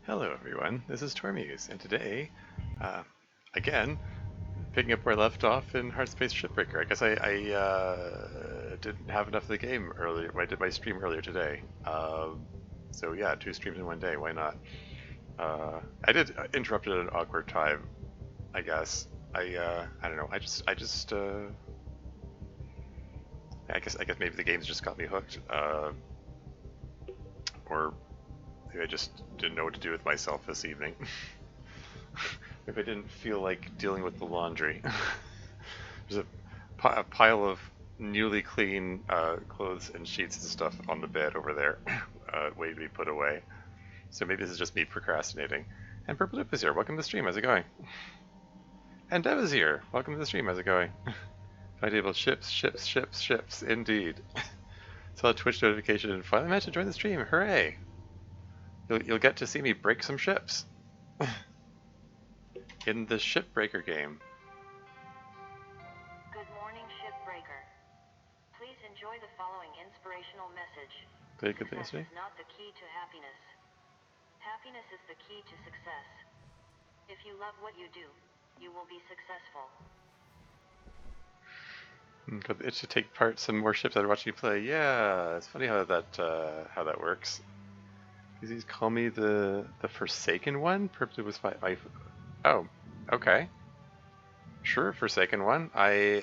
Hello everyone, this is Tormuse, and today, uh, again, picking up where I left off in Hardspace Shipbreaker. I guess I didn't have enough of the game earlier. I did my stream earlier today. So yeah, 2 streams in one day, why not? I did interrupt at an awkward time, I guess. I don't know, I guess maybe the game's just got me hooked. Or maybe I just didn't know what to do with myself this evening. If I didn't feel like dealing with the laundry. There's a pile of newly clean clothes and sheets and stuff on the bed over there, waiting to be put away. So maybe this is just me procrastinating. And Purple Dip is here. Welcome to the stream. How's it going? And Dev is here. Welcome to the stream. How's it going? Find table ships, ships, ships, ships. Indeed. Saw a Twitch notification and finally managed to join the stream. Hooray! You'll get to see me break some ships. In the Shipbreaker game. Good morning, Shipbreaker. Please enjoy the following inspirational message. Success is not the key to happiness. Happiness is the key to success. If you love what you do, you will be successful. Got the itch to take part some more ships after watching you play. Yeah, it's funny how that works. These call me the Forsaken One. Purposely was my. Oh, okay. Sure, Forsaken One. As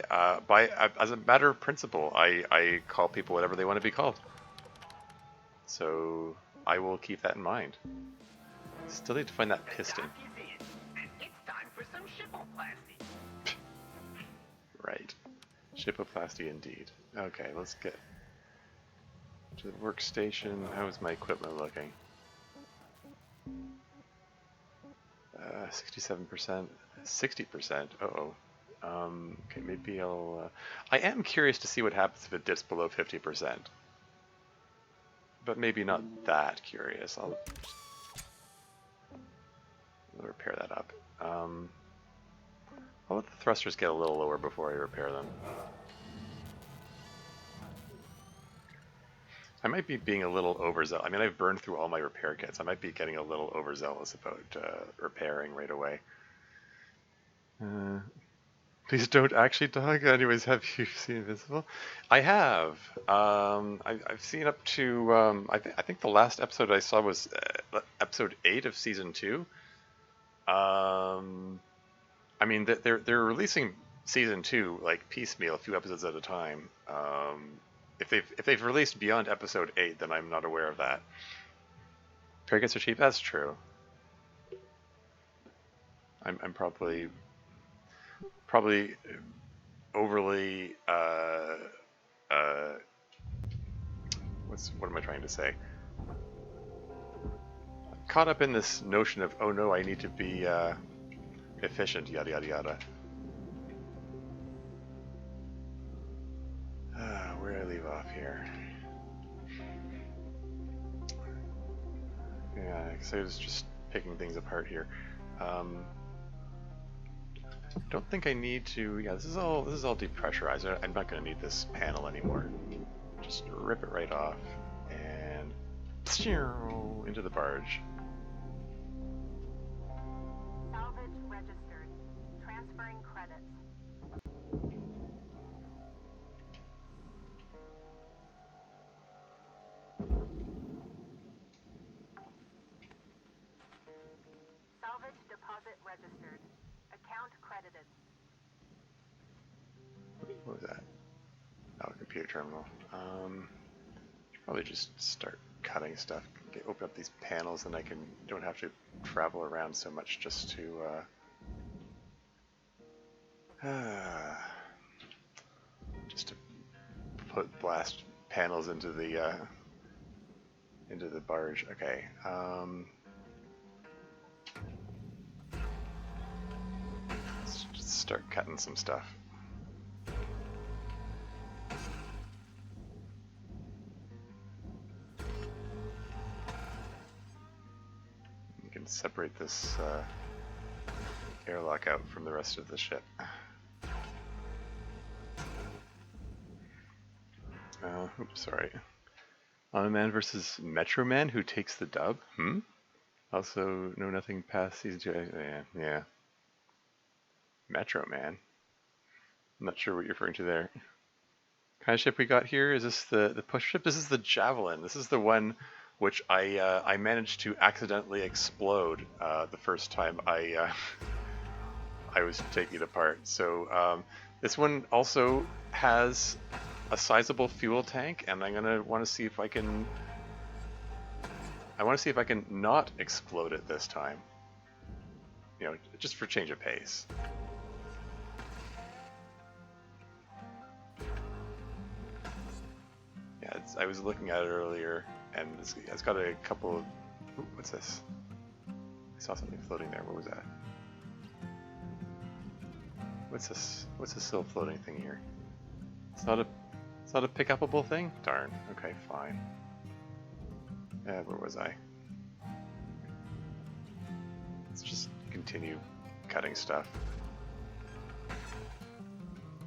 a matter of principle, I call people whatever they want to be called. So I will keep that in mind. Still need to find that piston. It's time for some shipoplasty. Right. Shipoplasty indeed. Okay, let's get to the workstation. How is my equipment looking? 67%, 60%. Uh-oh. Okay, maybe I'll... I am curious to see what happens if it dips below 50%. But maybe not that curious. I'll repair that up. I'll let the thrusters get a little lower before I repair them. I might be being a little overzealous. I mean, I've burned through all my repair kits. I might be getting a little overzealous about repairing right away. Please don't actually talk. Anyways, have you seen Invincible? I have. I've seen up to. I think the last episode I saw was episode 8 of season 2. I mean, they're releasing season 2 like piecemeal, a few episodes at a time. If they've released beyond episode 8, then I'm not aware of that. Repair kits are cheap. That's true. I'm probably overly what am I trying to say? Caught up in this notion of, oh no, I need to be efficient, yada yada yada. Where do I leave off here? Yeah, I guess I was just picking things apart here. Don't think I need to. Yeah, this is all depressurized. I'm not going to need this panel anymore. Just rip it right off and into the barge. Salvage registered. Transferring credits. Salvage deposit registered. Account credited. What was that? Oh, computer terminal. Probably just start cutting stuff. Open up these panels, and don't have to travel around so much just to blast panels into the barge. Okay. Let's just start cutting some stuff. Separate this airlock out from the rest of the ship. Oops, sorry. Man versus Metro Man who takes the dub? Also, know nothing past season 2. Yeah, yeah. Metro Man. I'm not sure what you're referring to there. Kind of ship we got here? Is this the push ship? This is the Javelin. This is the one which I managed to accidentally explode the first time I was taking it apart. So this one also has a sizable fuel tank, and I'm gonna want to see if I can. I want to see if I can not explode it this time. You know, just for change of pace. Yeah, I was looking at it earlier, and it's got a couple of. Ooh, what's this? I saw something floating there. What was that? What's this? What's this little floating thing here? It's not a pick-upable thing? Darn. Okay, fine. Where was I? Let's just continue cutting stuff.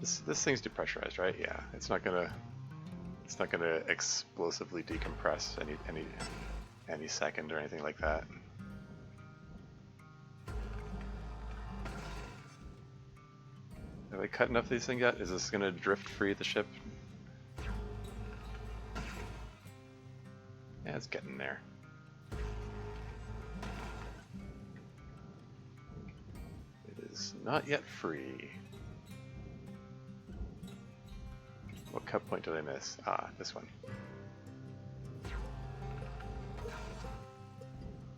This thing's depressurized, right? Yeah. It's not gonna explosively decompress any second or anything like that. Have I cut enough of these things yet? Is this gonna drift free the ship? Yeah, it's getting there. It is not yet free. What cut point did I miss? Ah, this one.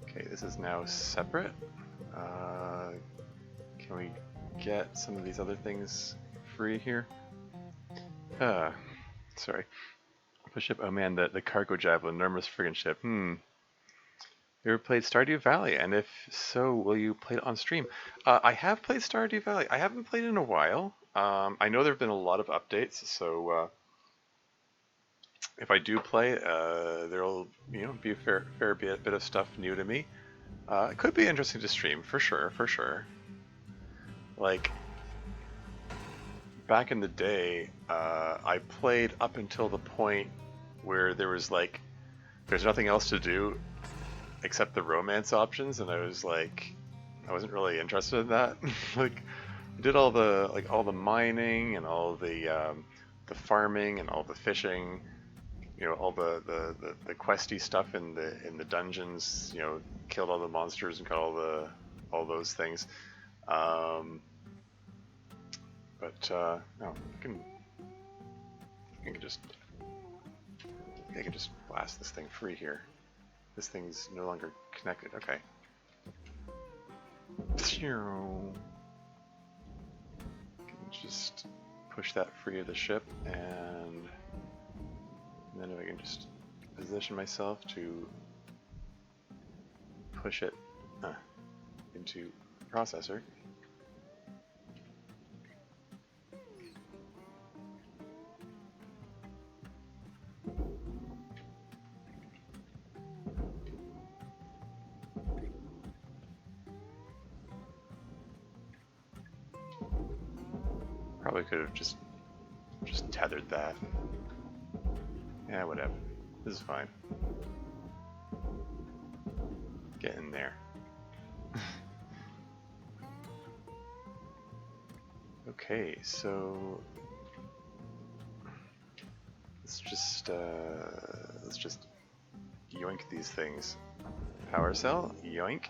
Okay, this is now separate. Can we get some of these other things free here? Sorry. Push ship. Oh man, the cargo javelin, enormous friggin' ship. You ever played Stardew Valley? And if so, will you play it on stream? I have played Stardew Valley. I haven't played in a while. I know there have been a lot of updates, so if I do play, there'll be a fair bit of stuff new to me. It could be interesting to stream for sure. Like back in the day, I played up until the point where there's nothing else to do except the romance options, and I wasn't really interested in that. Like, I did all the mining and all the farming and all the fishing, all the questy stuff in the dungeons, killed all the monsters and got all those things. No, I can just blast this thing free here. This thing's no longer connected. Okay. Can just push that free of the ship, and then I can just position myself to push it into the processor. Probably could have just tethered that. Yeah, whatever. This is fine. Get in there. Okay, so let's just yoink these things. Power cell, yoink,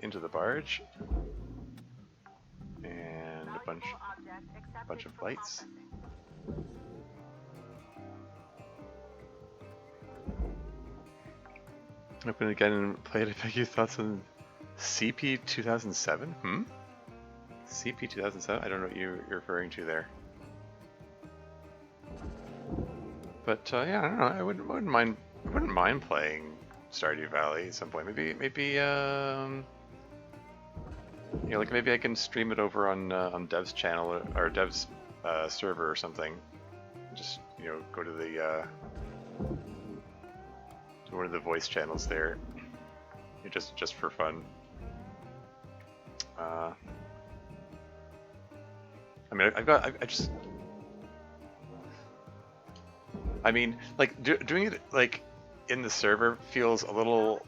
into the barge, and a bunch of lights. Open it again and play it. I beg your thoughts on CP 2007? CP 2007? I don't know what you're referring to there. But yeah, I don't know. I wouldn't mind playing Stardew Valley at some point. Maybe like maybe I can stream it over on Dev's channel or Dev's server or something. Just go to the to one of the voice channels there, just for fun. I mean, I mean, like doing it like in the server feels a little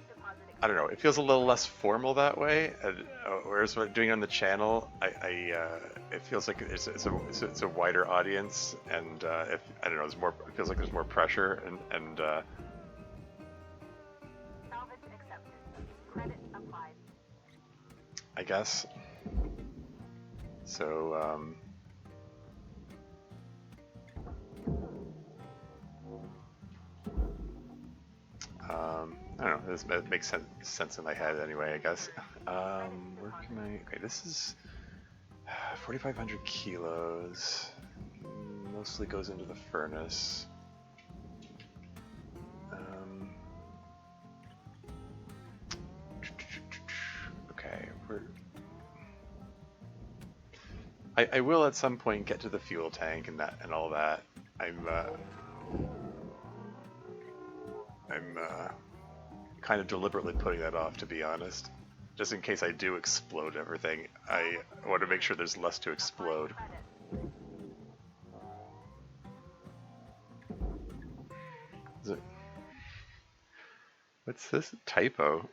I don't know. It feels a little less formal that way. And, whereas what doing on the channel, it feels like it's a wider audience, and if I don't know, there's more. It feels like there's more pressure, and Salvage accepted. Credit applied. I guess so. I don't know. It makes sense in my head anyway. I guess. Where can I? Okay, this is 4,500 kilos. Mostly goes into the furnace. Okay, I will at some point get to the fuel tank and all that. I'm kind of deliberately putting that off, to be honest. Just in case I do explode everything, I want to make sure there's less to explode. What's this? Typo?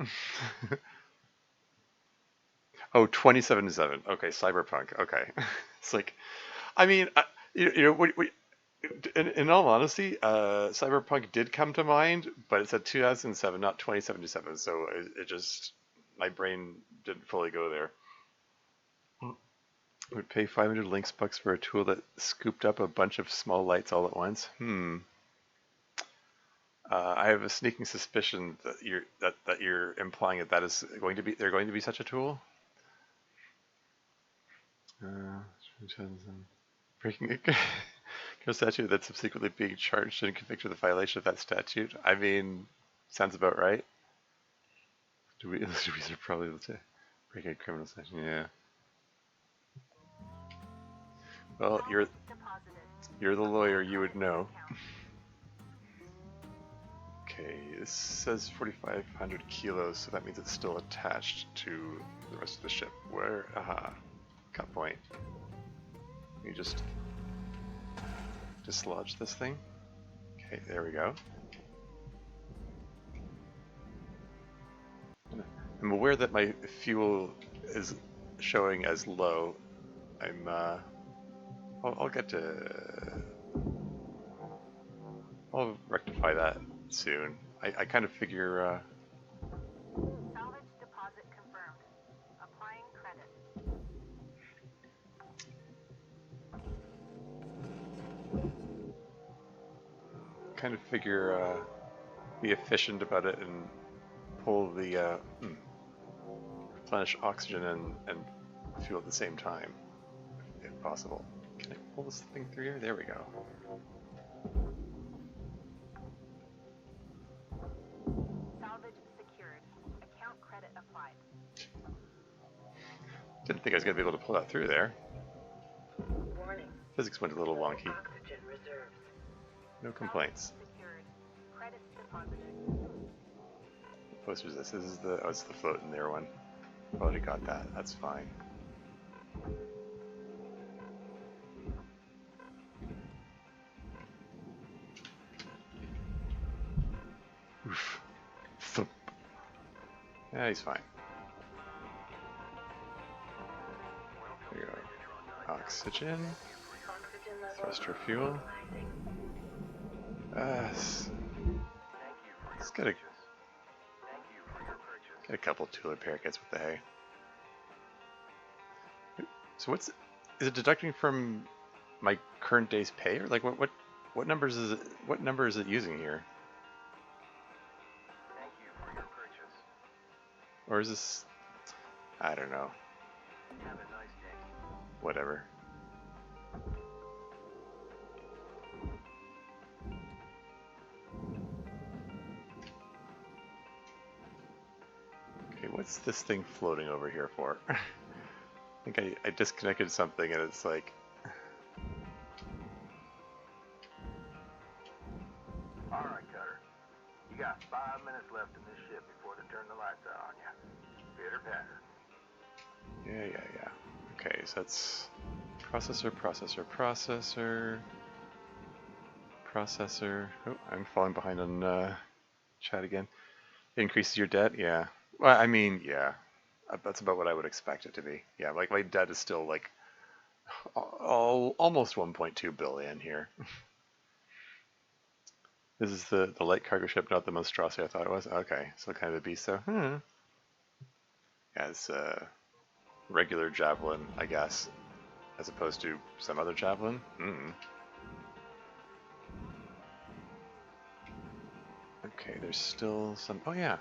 Oh, 2077. Okay, Cyberpunk. Okay. It's like, I mean, in all honesty, Cyberpunk did come to mind, but it said 2007, not 2077, so it just, my brain didn't fully go there. Would pay 500 Lynx bucks for a tool that scooped up a bunch of small lights all at once. I have a sneaking suspicion that you're implying that is going to be they're going to be such a tool. Breaking a statute that's subsequently being charged and convicted of the violation of that statute. I mean, sounds about right. We are probably able to break a criminal statute. Yeah. Well, you're the lawyer. You would know. Okay, this says 4,500 kilos, so that means it's still attached to the rest of the ship. Where? Aha. Cut point. You just dislodge this thing. Okay, there we go. I'm aware that my fuel is showing as low. I'll get to. I'll rectify that soon. I kind of figure. Salvage deposit confirmed. Applying credit. Kind of figure be efficient about it and pull the replenish oxygen and fuel at the same time, if possible. Can I pull this thing through here? There we go. Salvage secured. Account credit applied. Didn't think I was going to be able to pull that through there. Warning. Physics went a little wonky. Oxygen reserves. No complaints. Secured. Credit deposited. What poster is this? This is the, oh, it's the float in there one. I've already got that. That's fine. Oof. Thump. Yeah, he's fine. There you go. Oxygen. Thruster fuel. Let's get a couple tool repair kits with the hay. So is it deducting from my current day's pay, or like what numbers is it? What number is it using here? Thank you for your purchase. Or is this? I don't know. Have a nice day. Whatever. Okay, what's this thing floating over here for? I think I disconnected something and it's like... Alright, Cutter. You got 5 minutes left in this ship before they turn the lights out on you. Pitter patter. Yeah. Okay, so that's processor. Oh, I'm falling behind on chat again. Increases your debt? Yeah. Well, I mean, yeah. That's about what I would expect it to be. Yeah, like my debt is still like almost 1.2 billion here. This is the light cargo ship, not the monstrosity I thought it was. Okay, so kind of a beast though. Yeah, it's a regular javelin, I guess, as opposed to some other javelin. Okay, there's still some. Oh yeah,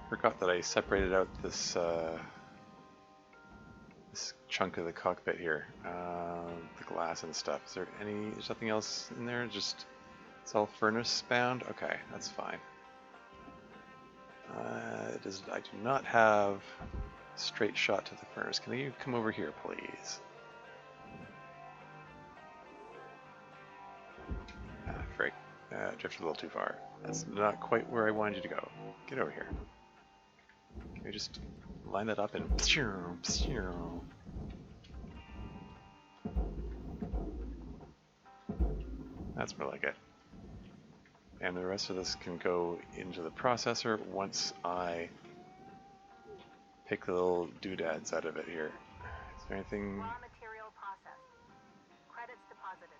forgot that I separated out this this chunk of the cockpit here, the glass and stuff. Is there any? There's nothing else in there. Just it's all furnace bound. Okay, that's fine. I do not have a straight shot to the furnace. Can you come over here, please? Frick. Drifted a little too far. That's not quite where I wanted you to go. Get over here. Can you just line that up and... That's more like it. And the rest of this can go into the processor once I pick the little doodads out of it here. Is there anything... Raw material processed. Credits deposited.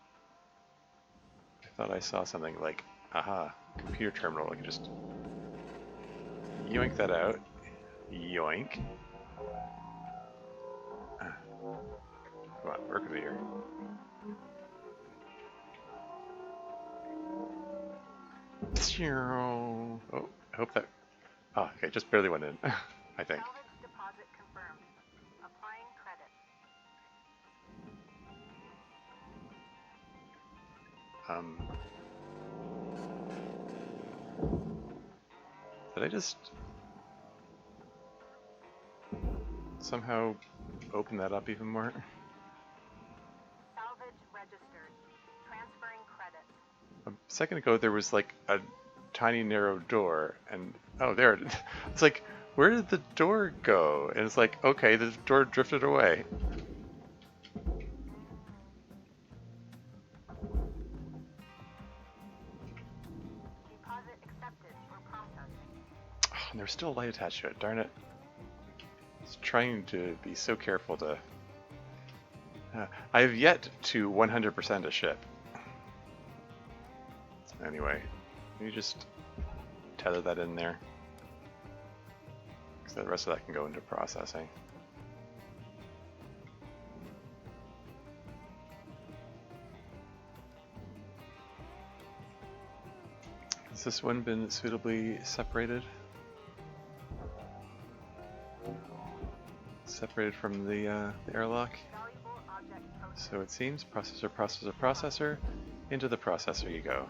I thought I saw something like, aha, computer terminal. I can just yoink that out. Yoink. Come on, work with it here. Oh, I hope that... Oh, okay, just barely went in, I think. Salvage deposit confirmed. Applying credit. Did I just somehow open that up even more? Salvage registered. Transferring credits. A second ago there was like a tiny narrow door, and oh, there it is. It's like, where did the door go? And it's like, okay, the door drifted away. Deposit accepted for processing. Oh, and there's still a light attached to it, darn it. I was trying to be so careful to... I have yet to 100% a ship. Anyway, you just tether that in there, because the rest of that can go into processing. Has this one been suitably separated? Separated from the airlock? Valuable object processed. So it seems processor, processor, processor. Into the processor you go.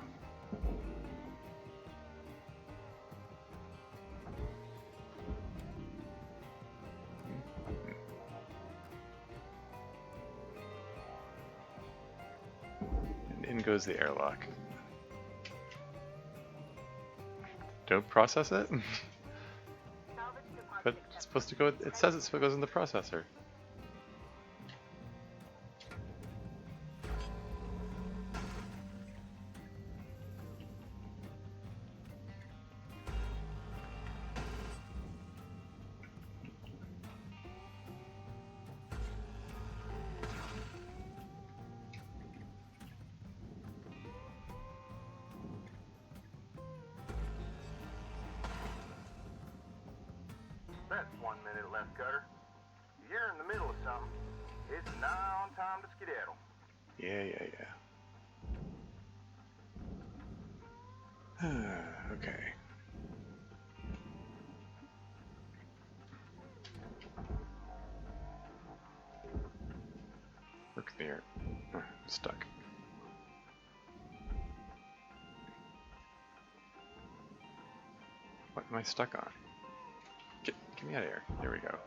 And in goes the airlock. Don't process it? Salvage But deposit it's supposed to go, it says it goes in the processor. That's 1 minute left, Cutter. You're in the middle of something. It's nigh on time to skedaddle. Yeah. Okay. Work there. I'm stuck. What am I stuck on? Get me out of here. There we go.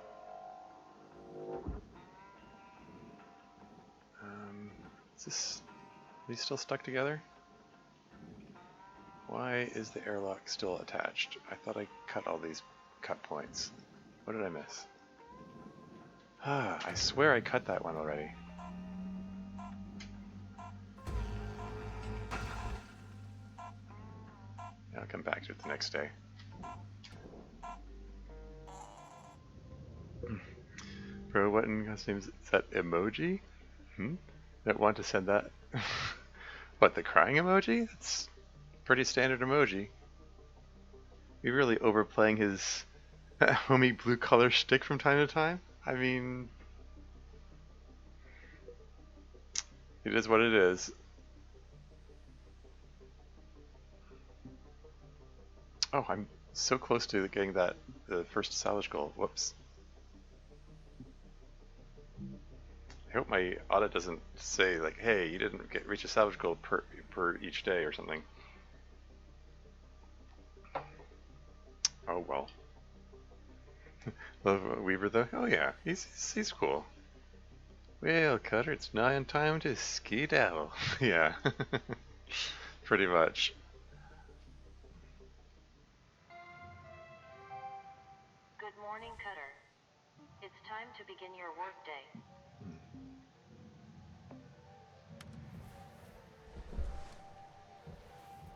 Is this... Are these still stuck together? Why is the airlock still attached? I thought I cut all these cut points. What did I miss? Ah, I swear I cut that one already. I'll come back to it the next day. Bro, what in God's name is that emoji? Don't want to send that. What, the crying emoji? It's pretty standard emoji. We really overplaying his homie blue collar shtick from time to time. I mean, it is what it is. Oh, I'm so close to getting the first salvage goal. Whoops. I hope my audit doesn't say like, "Hey, you didn't reach a salvage goal per each day" or something. Oh well. Love Weaver though. Oh yeah, he's cool. Well, Cutter, it's nigh on time to skedaddle. Yeah, pretty much. Good morning, Cutter. It's time to begin your workday.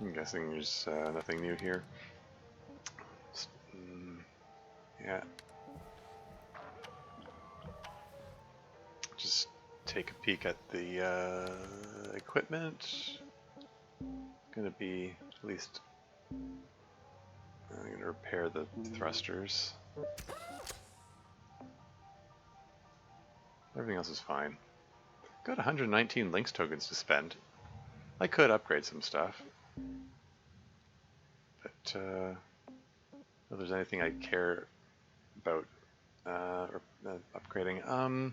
I'm guessing there's nothing new here. Yeah. Just take a peek at the equipment. Gonna be at least. I'm gonna repair the thrusters. Everything else is fine. Got 119 links tokens to spend. I could upgrade some stuff, but if there's anything I care about upgrading, I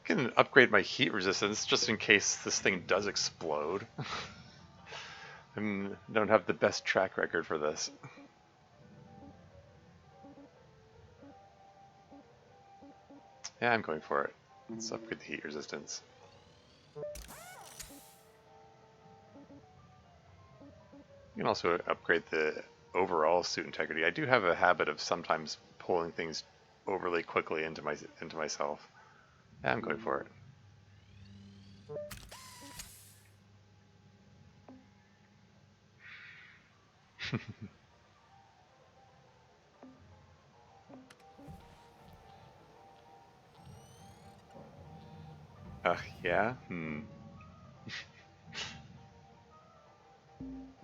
can upgrade my heat resistance just in case this thing does explode. I don't have the best track record for this. Yeah, I'm going for it. Let's upgrade the heat resistance. You can also upgrade the overall suit integrity. I do have a habit of sometimes pulling things overly quickly into myself. Yeah, I'm going for it. Yeah?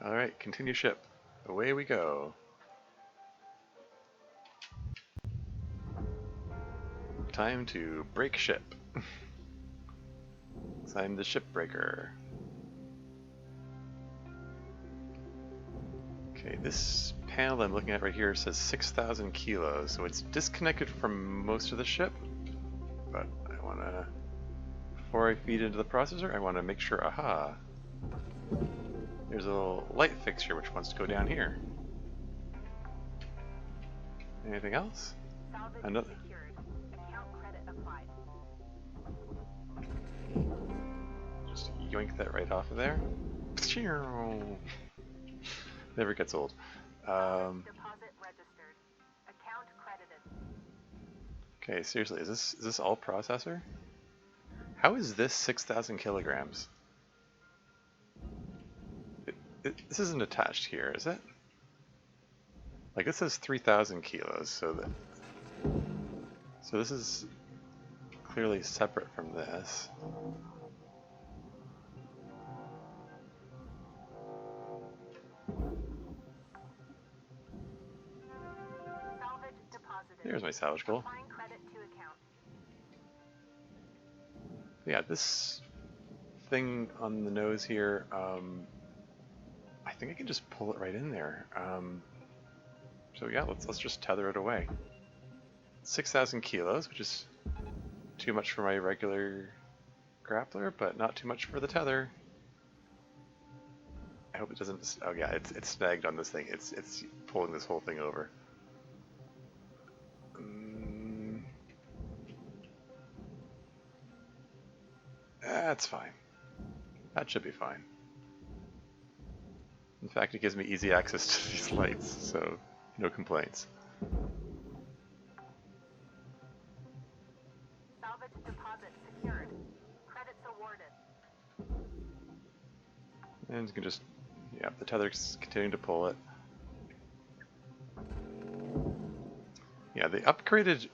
Alright, continue ship. Away we go. Time to break ship. I'm the shipbreaker. Okay, this panel I'm looking at right here says 6,000 kilos, so it's disconnected from most of the ship. But I want to, before I feed into the processor, I want to make sure, aha, there's a little light fixture which wants to go down here. Anything else? Another. Secured. Account credit applied. Just yoink that right off of there. Never gets old. Deposit registered. Account credited. Okay, seriously, is this all processor? How is this 6,000 kilograms? This isn't attached here, is it? Like this says 3,000 kilos, so this is clearly separate from this. Salvage deposited. There's my salvage goal. Applying credit to account. Yeah, this thing on the nose here, I think I can just pull it right in there. So yeah, let's just tether it away. 6,000 kilos, which is too much for my regular grappler, but not too much for the tether. I hope it doesn't. Oh yeah, it's snagged on this thing. It's pulling this whole thing over. That's fine. That should be fine. In fact, it gives me easy access to these lights, so no complaints. Salvage deposit secured. Credits awarded. And you can just, yeah, the tether's continuing to pull it. Yeah, the upgraded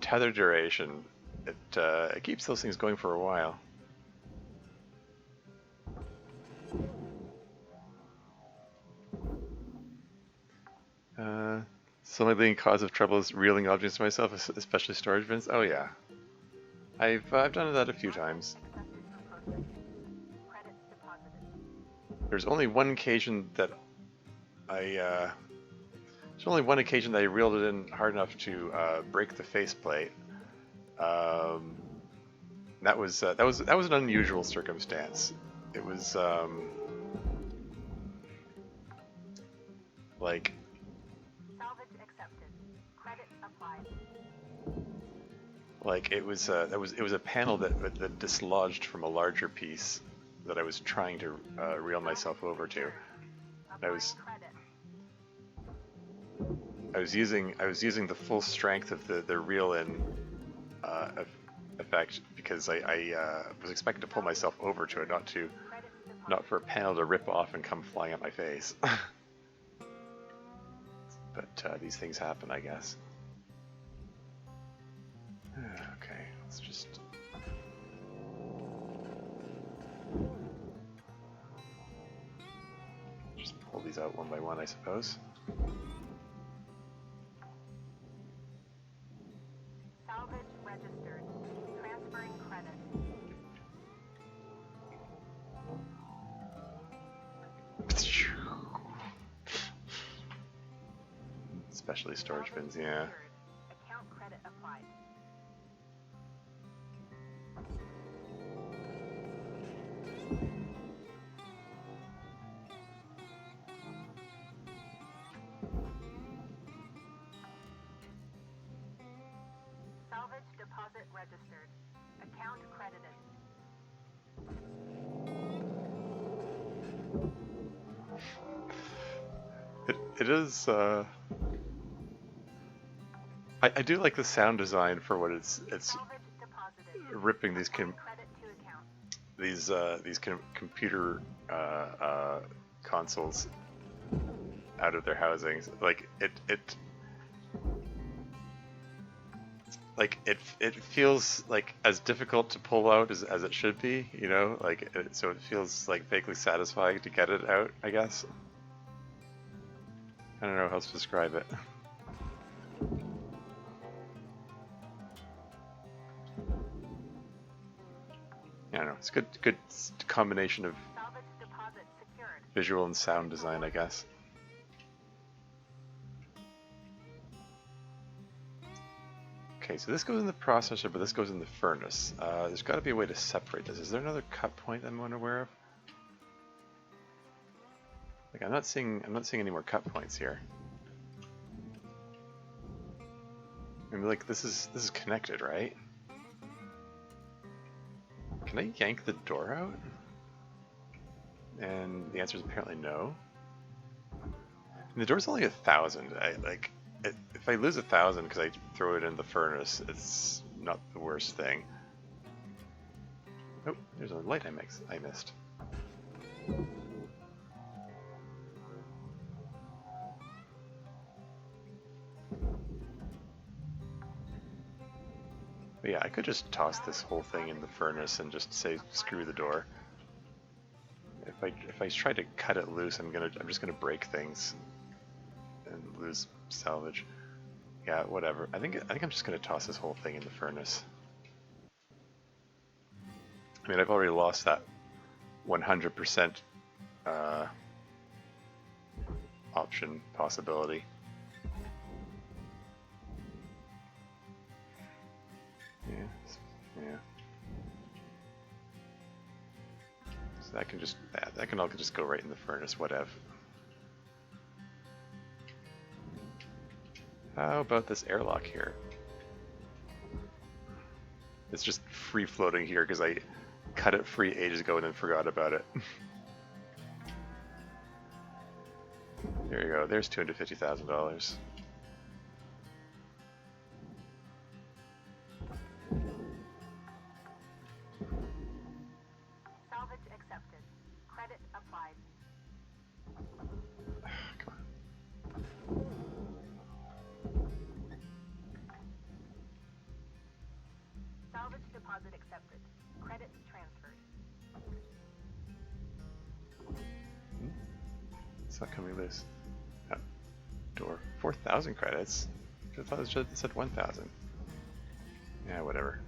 tether duration, it keeps those things going for a while. So my leading cause of trouble is reeling objects to myself, especially storage bins. Oh yeah, I've done that a few times. There's only one occasion that I reeled it in hard enough to break the faceplate. That was an unusual circumstance. It was like. Like it was it was a panel that dislodged from a larger piece that I was trying to reel myself over to. I was using the full strength of the reel in effect because I was expecting to pull myself over to it, not for a panel to rip off and come flying at my face. But these things happen, I guess. Okay, let's just... pull these out one by one, I suppose. Salvage registered. Transferring credit. Especially storage bins, yeah. Account credit applied. Salvage deposit registered. Account credited. It is, I do like the sound design for what it's ripping these computer consoles out of their housings. Like it feels like as difficult to pull out as it should be, you know, like so it feels like vaguely satisfying to get it out, I guess. I don't know how else to describe it. I don't know, it's good combination of visual and sound design, I guess. Okay, so this goes in the processor, but this goes in the furnace. There's got to be a way to separate this. Is there another cut point I'm unaware of? Like I'm not seeing any more cut points here. I mean, like this is connected, right? Can I yank the door out? And the answer is apparently no. And the door's only 1,000. If I lose 1,000 because I throw it in the furnace, it's not the worst thing. Oh, there's a light I missed. But yeah, I could just toss this whole thing in the furnace and just say screw the door. If I try to cut it loose, I'm just gonna break things and lose salvage. Yeah, whatever. I think I'm just gonna toss this whole thing in the furnace. I mean, I've already lost that 100% option possibility. Yeah. So that can all just go right in the furnace, whatever. How about this airlock here? It's just free floating here because I cut it free ages ago and then forgot about it. There you go, there's $250,000. Salvage accepted. Credit applied. Salvage deposit accepted. Credits transferred. It's not coming loose. Oh, door. 4,000 credits? I thought it said 1,000. Yeah, whatever.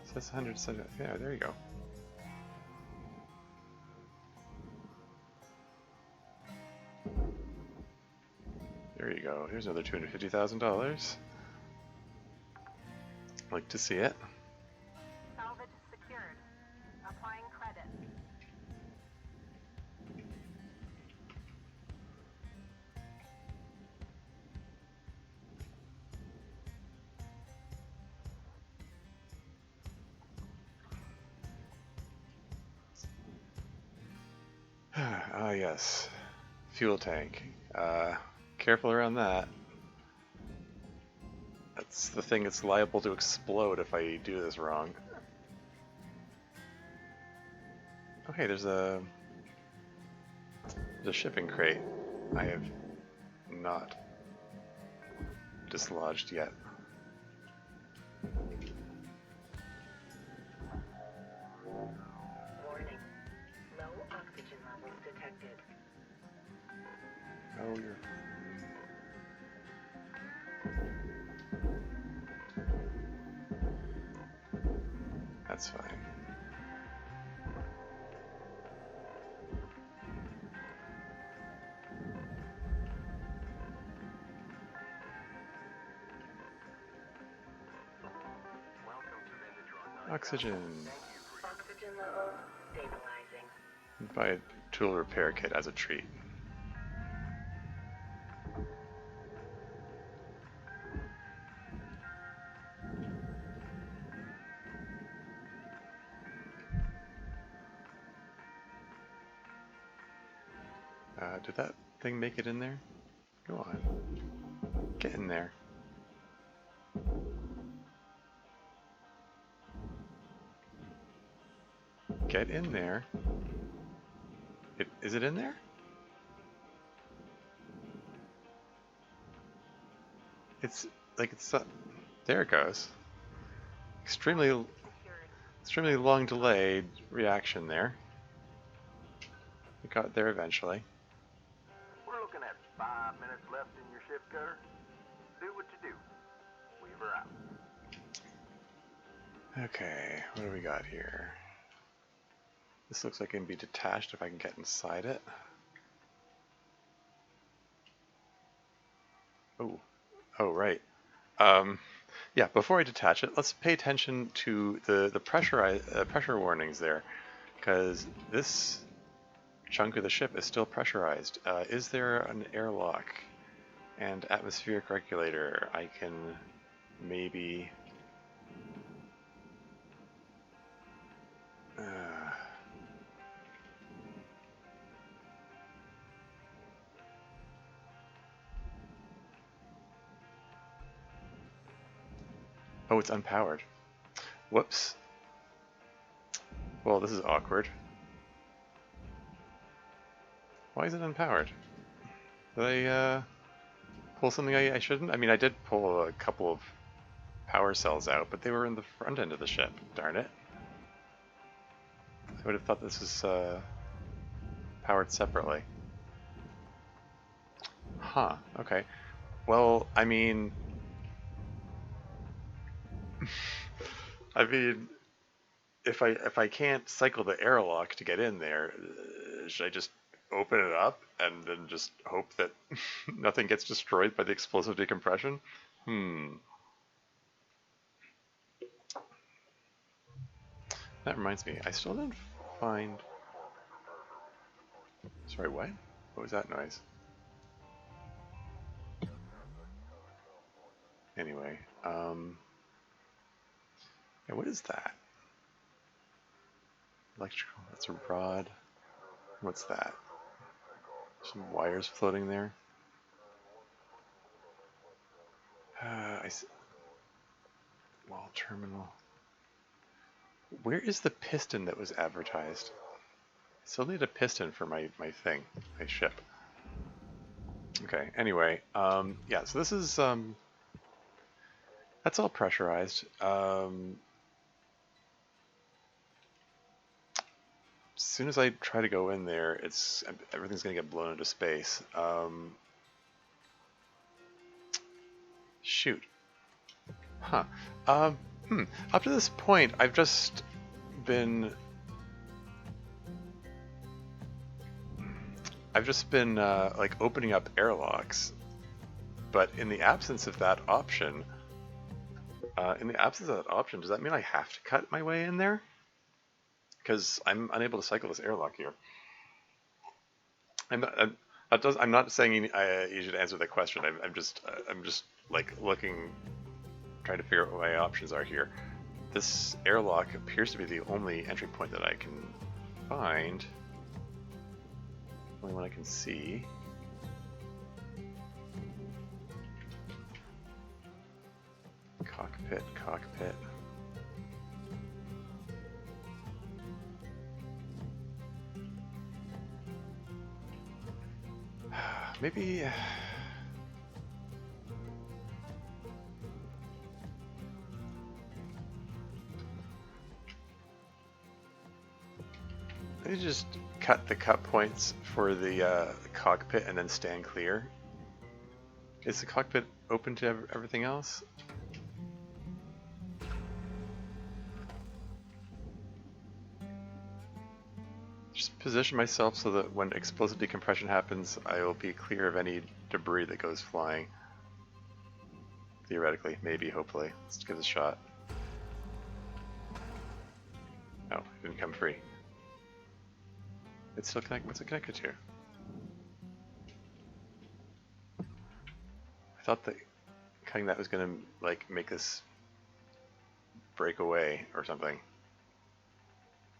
It says 100. Yeah, there you go. There you go. Here's another $250,000. Like to see it. Salvage secured. Applying credit. Ah, yes. Fuel tank. Careful around that. That's the thing that's liable to explode if I do this wrong. Okay, there's a shipping crate I have not dislodged yet. Warning. Low oxygen levels detected. Oh, you're... That's fine. Oxygen. Oxygen levels stabilizing. Buy a tool repair kit as a treat. Did that thing make it in there? Go on. Get in there. Get in there. Is it in there? It's like it's there it goes. Extremely long delayed reaction there. It got there eventually. We're looking at 5 minutes left in your ship, Cutter. Do what you do. Weaver out. Okay, what do we got here? This looks like it can be detached if I can get inside it. Oh, right. Yeah, before I detach it, let's pay attention to the pressure warnings there, because this chunk of the ship is still pressurized. Is there an airlock and atmospheric regulator? I can maybe... Oh, it's unpowered. Whoops. Well, this is awkward. Why is it unpowered? Did I pull something I shouldn't? I mean, I did pull a couple of power cells out, but they were in the front end of the ship. Darn it. I would have thought this was powered separately. Huh, okay. Well, I mean... if I can't cycle the airlock to get in there, should I just open it up and then just hope that nothing gets destroyed by the explosive decompression? That reminds me, I still didn't find... Sorry, what? What was that noise? Anyway, yeah, what is that? Electrical, that's a rod. What's that? Some wires floating there. Wall terminal. Where is the piston that was advertised? Still need a piston for my thing, my ship. Okay, anyway, yeah, so this is, that's all pressurized. As soon as I try to go in there, everything's gonna get blown into space. Shoot. Huh. Up to this point, I've just been like opening up airlocks, but in the absence of that option, does that mean I have to cut my way in there? Because I'm unable to cycle this airlock here. I'm not saying you should answer that question. I'm just like looking, trying to figure out what my options are here. This airlock appears to be the only entry point that I can find. Only one I can see. Cockpit. Maybe... Maybe just cut the cut points for the cockpit and then stand clear. Is the cockpit open to everything else? Just position myself so that when explosive decompression happens, I will be clear of any debris that goes flying. Theoretically, maybe, hopefully. Let's give it a shot. No, it didn't come free. It's still connected. What's it connected to? I thought that cutting that was gonna like make this break away or something,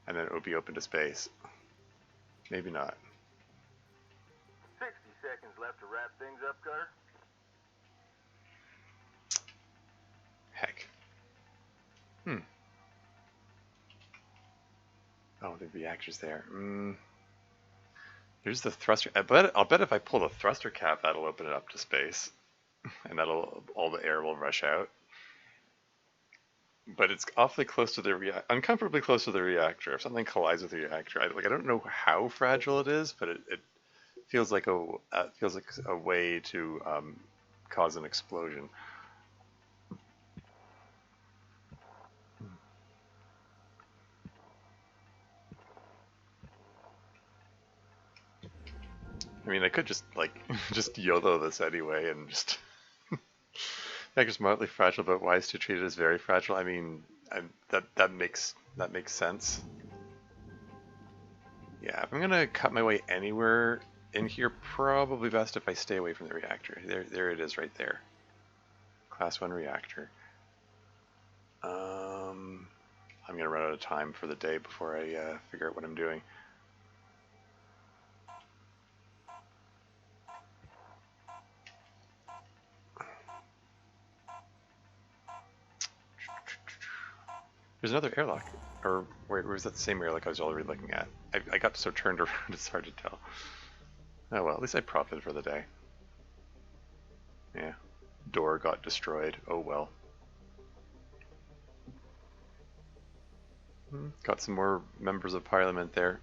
and then it would be open to space. Maybe not. 60 seconds left to wrap things up, Cutter. Heck. Oh, the reactor's there. Here's the thruster. I'll bet if I pull the thruster cap, that'll open it up to space, and all the air will rush out. But it's awfully close to the uncomfortably close to the reactor. If something collides with the reactor, I don't know how fragile it is, but it feels like a way to cause an explosion. I mean, I could just just YOLO this anyway and just Reactor's moderately fragile, but wise to treat it as very fragile. I mean, that makes sense. Yeah, if I'm gonna cut my way anywhere in here, probably best if I stay away from the reactor. There it is, right there. Class 1 reactor. I'm gonna run out of time for the day before I figure out what I'm doing. There's another airlock. Or where was that the same airlock I was already looking at? I got so turned around it's hard to tell. Oh well, at least I profited for the day. Yeah. Door got destroyed. Oh well. Got some more members of parliament there.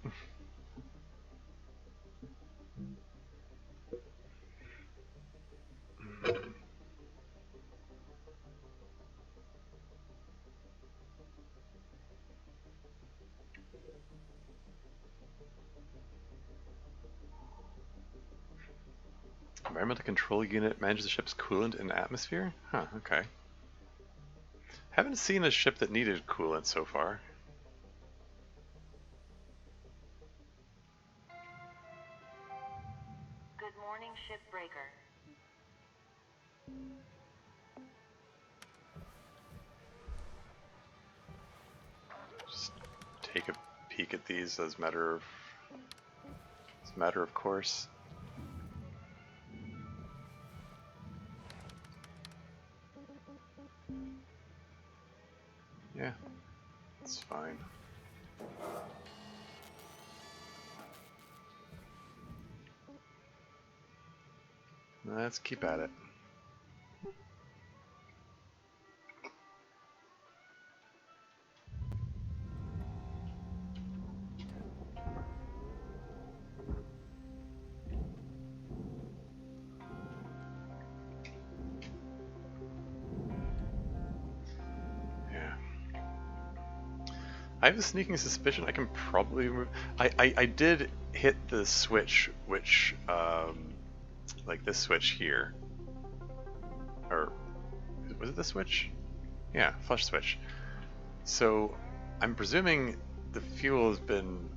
Environmental control unit manages the ship's coolant and atmosphere? Huh, okay. Haven't seen a ship that needed coolant so far. Good morning, Shipbreaker. Just take a peek at these as a matter of course. Yeah, it's fine. Let's keep at it. I have a sneaking suspicion I can probably remove. I did hit the switch, which, like this switch here. Or, was it the switch? Yeah, flush switch. So, I'm presuming the fuel has been,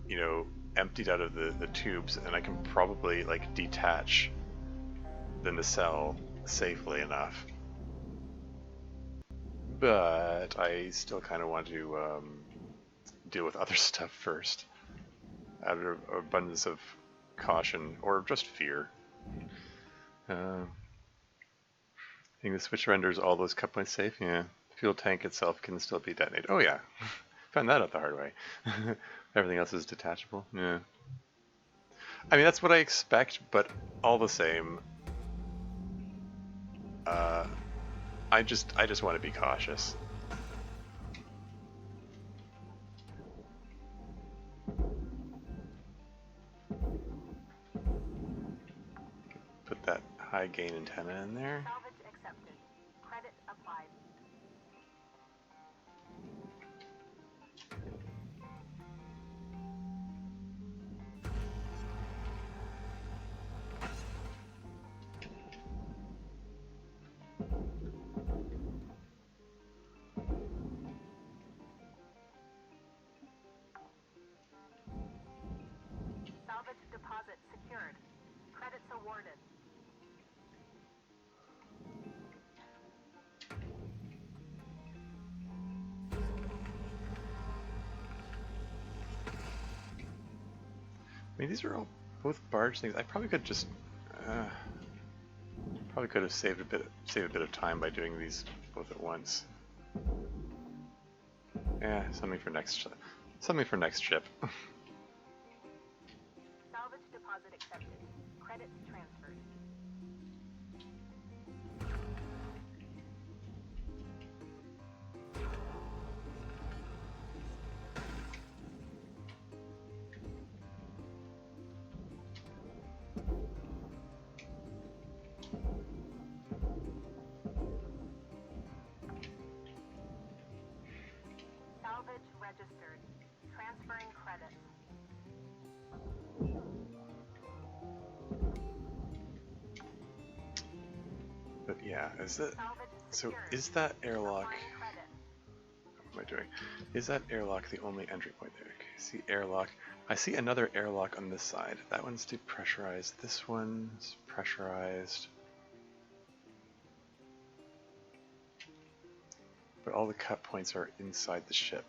you know, emptied out of the tubes, and I can probably, like, detach the nacelle safely enough. But I still kind of want to, deal with other stuff first, out of abundance of caution or just fear. I think the switch renders all those cut points safe. Yeah, the fuel tank itself can still be detonated. Oh yeah, found that out the hard way. Everything else is detachable. Yeah, I mean that's what I expect, but all the same, I just want to be cautious. Put that high gain antenna in there. Salvage accepted. Credit applied. Salvage deposit secured. Credits awarded. I mean, these are all both barge things. I probably could just, probably could have saved a bit of time by doing these both at once. Yeah, something for next ship. Salvage deposit accepted. Credits transferred. Salvage registered. Transferring credits. But yeah, is it? Salvage So secured. is that airlock? Applying credit. What am I doing? Is that airlock the only entry point there? Okay, see airlock. I see another airlock on this side. That one's depressurized. This one's pressurized. But all the cut points are inside the ship.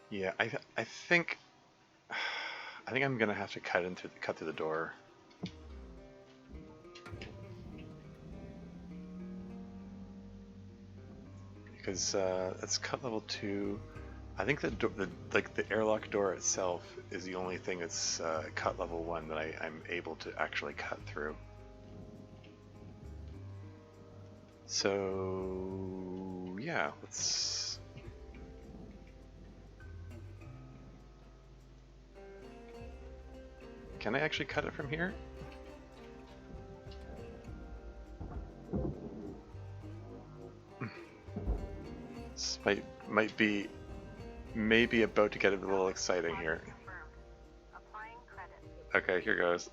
Yeah, I think I'm gonna have to cut through the door. Because it's cut level 2. I think the airlock door itself is the only thing that's cut level 1 that I'm able to actually cut through. So yeah, let's. Can I actually cut it from here? This might be maybe about to get a little exciting here. Applying credit. Okay, here goes.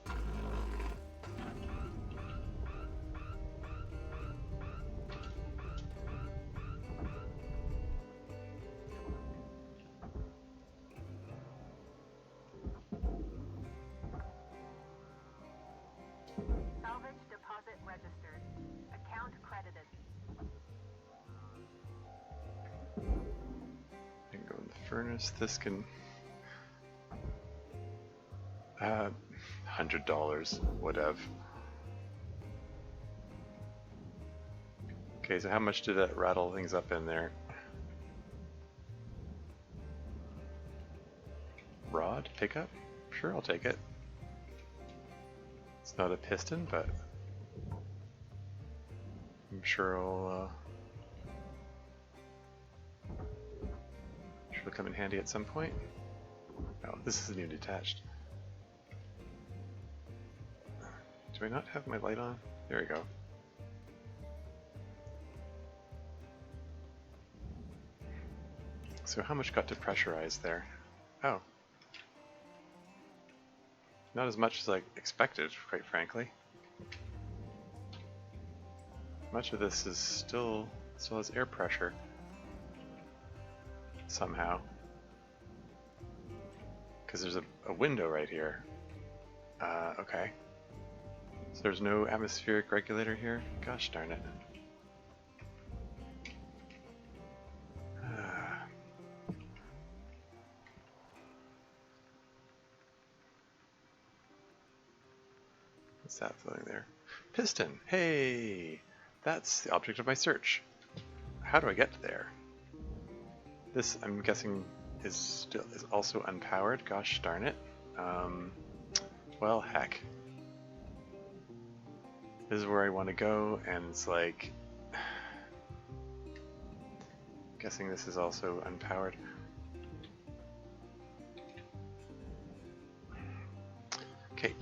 Salvage deposit registered. Account credited. I can go in the furnace. This can. $100, whatever. Okay, so how much did that rattle things up in there? Rod pickup? Sure, I'll take it. It's not a piston, but I'm sure it'll come in handy at some point. Oh, this isn't even detached. Do I not have my light on? There we go. So how much got depressurized there? Oh. Not as much as I expected, quite frankly. Much of this is still has air pressure. Somehow. Because there's a window right here. Okay. So there's no atmospheric regulator here? Gosh darn it. What's that floating there? Piston! Hey! That's the object of my search. How do I get there? This, I'm guessing, is also unpowered. Gosh darn it. Well, heck. This is where I want to go, and it's like... guessing this is also unpowered. Okay,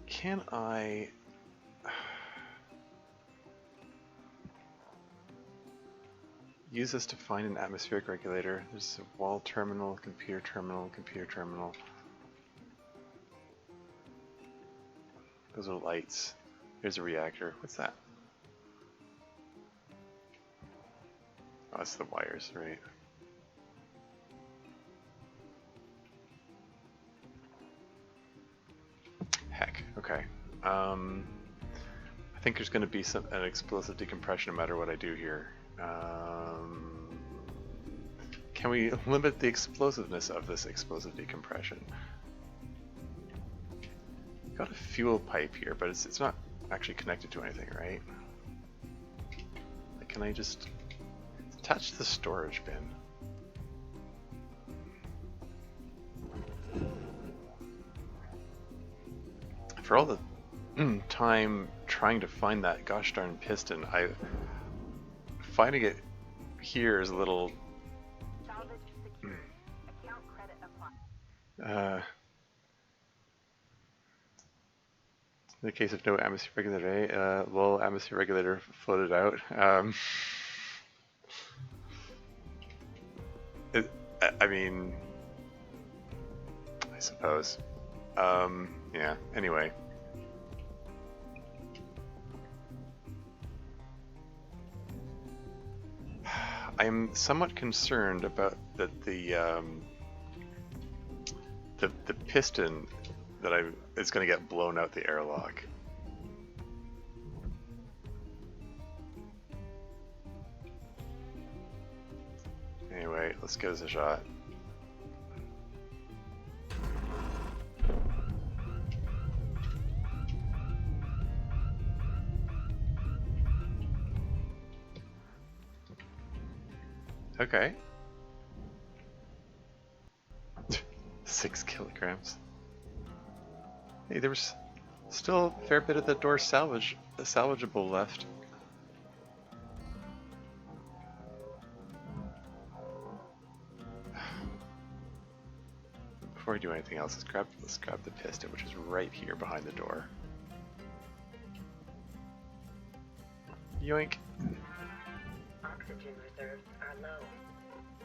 can I... use this to find an atmospheric regulator? There's a wall terminal, computer terminal, computer terminal. Those are lights. There's a reactor. What's that? Oh, that's the wires, right? Heck, okay. I think there's going to be an explosive decompression no matter what I do here. Can we limit the explosiveness of this explosive decompression? Got a fuel pipe here, but it's not actually connected to anything, right? Like, can I just attach to the storage bin? For all the time trying to find that gosh darn piston, finding it here is a little... Account credit applied. In the case of no atmosphere regulator, well, atmosphere regulator floated out. I mean, I suppose. Yeah, anyway. I'm somewhat concerned about that the piston that is going to get blown out the airlock. Anyway, let's give this a shot. Okay. 6 kilograms. Hey, there was still a fair bit of the door salvageable left. Before we do anything else, let's grab the piston, which is right here behind the door. Yoink. Oxygen reserves are low.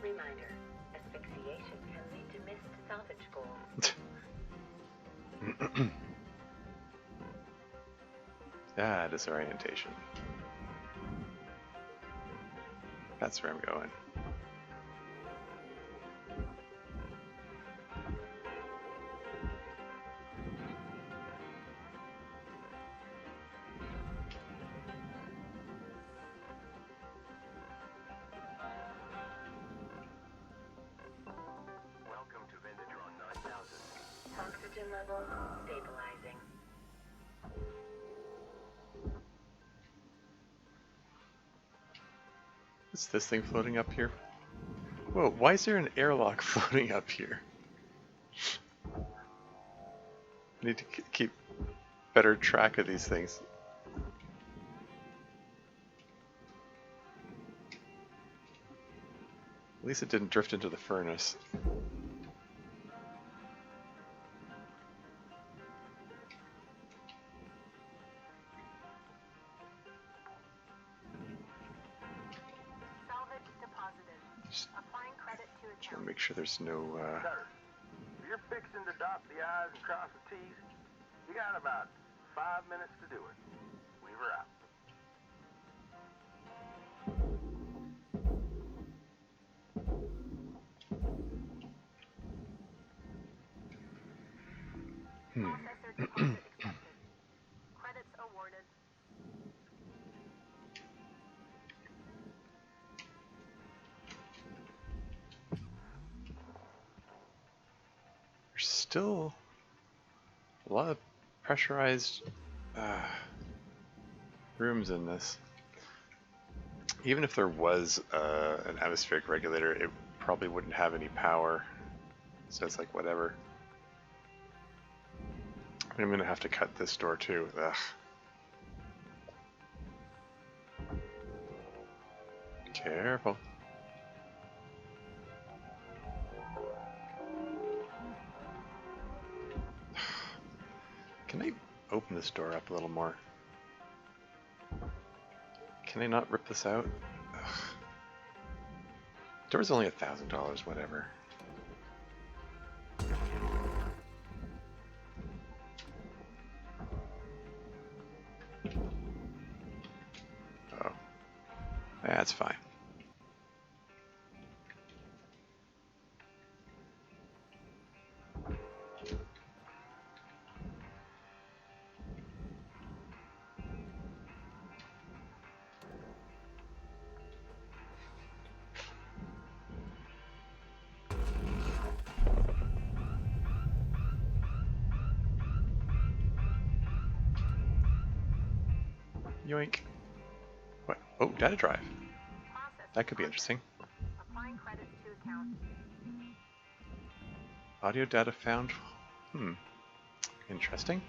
Reminder, asphyxiation can lead to missed salvage goals. Ah, disorientation. That's where I'm going. Welcome to Venditron 9000. Oxygen levels stabilizing. What's this thing floating up here? Whoa, why is there an airlock floating up here? I need to keep better track of these things. At least it didn't drift into the furnace. Salvage deposited. Applying credit to Trying to account. make sure there's no. Cutter, if you're fixing to dot the I's and cross the T's, you got about 5 minutes to do it. Weaver out. Processor deposit accepted. Credits awarded. There's still a lot of pressurized rooms in this. Even if there was an atmospheric regulator, it probably wouldn't have any power. So it's like whatever. I'm gonna have to cut this door too. Ugh. Careful. Can I open this door up a little more? Can I not rip this out? Ugh. Door's only $1,000, whatever. Oh. That's fine. Yoink. What? Oh, data drive. That could be interesting. Applying credits to account. Audio data found. Interesting.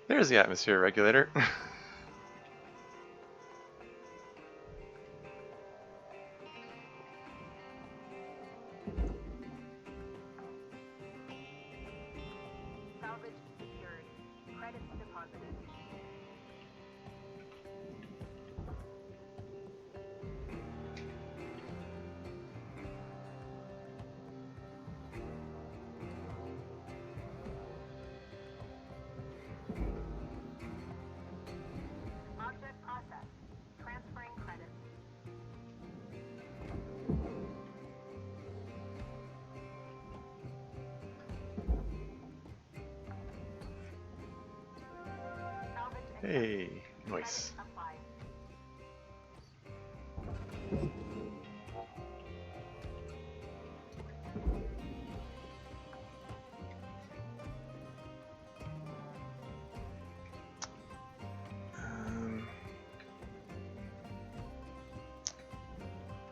There's the atmosphere regulator. Salvage secured. Credits deposited. Object processed. Transferring credits. Salvage accepted. Hey, nice. Credits applied.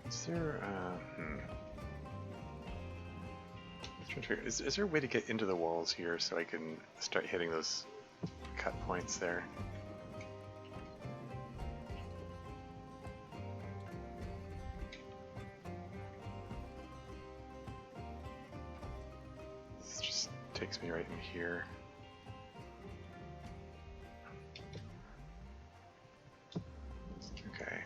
Is there? Is there a way to get into the walls here so I can start hitting those cut points there? This just takes me right in here. Okay.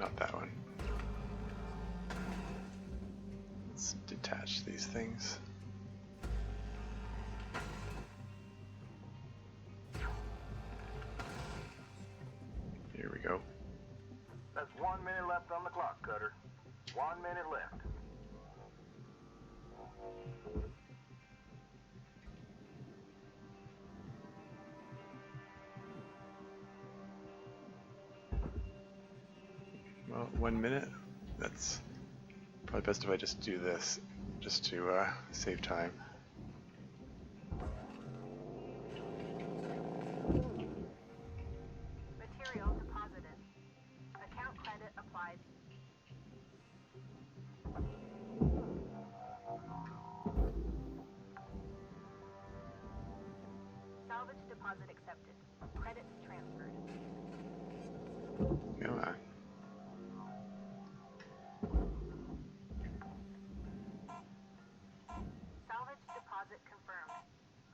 Not that one. Let's detach these things. Here we go. That's 1 minute left on the clock, Cutter. 1 minute left. Well, 1 minute. That's probably best if I just do this, just to save time. Material deposited. Account credit applied. Come on. Salvage deposit confirmed.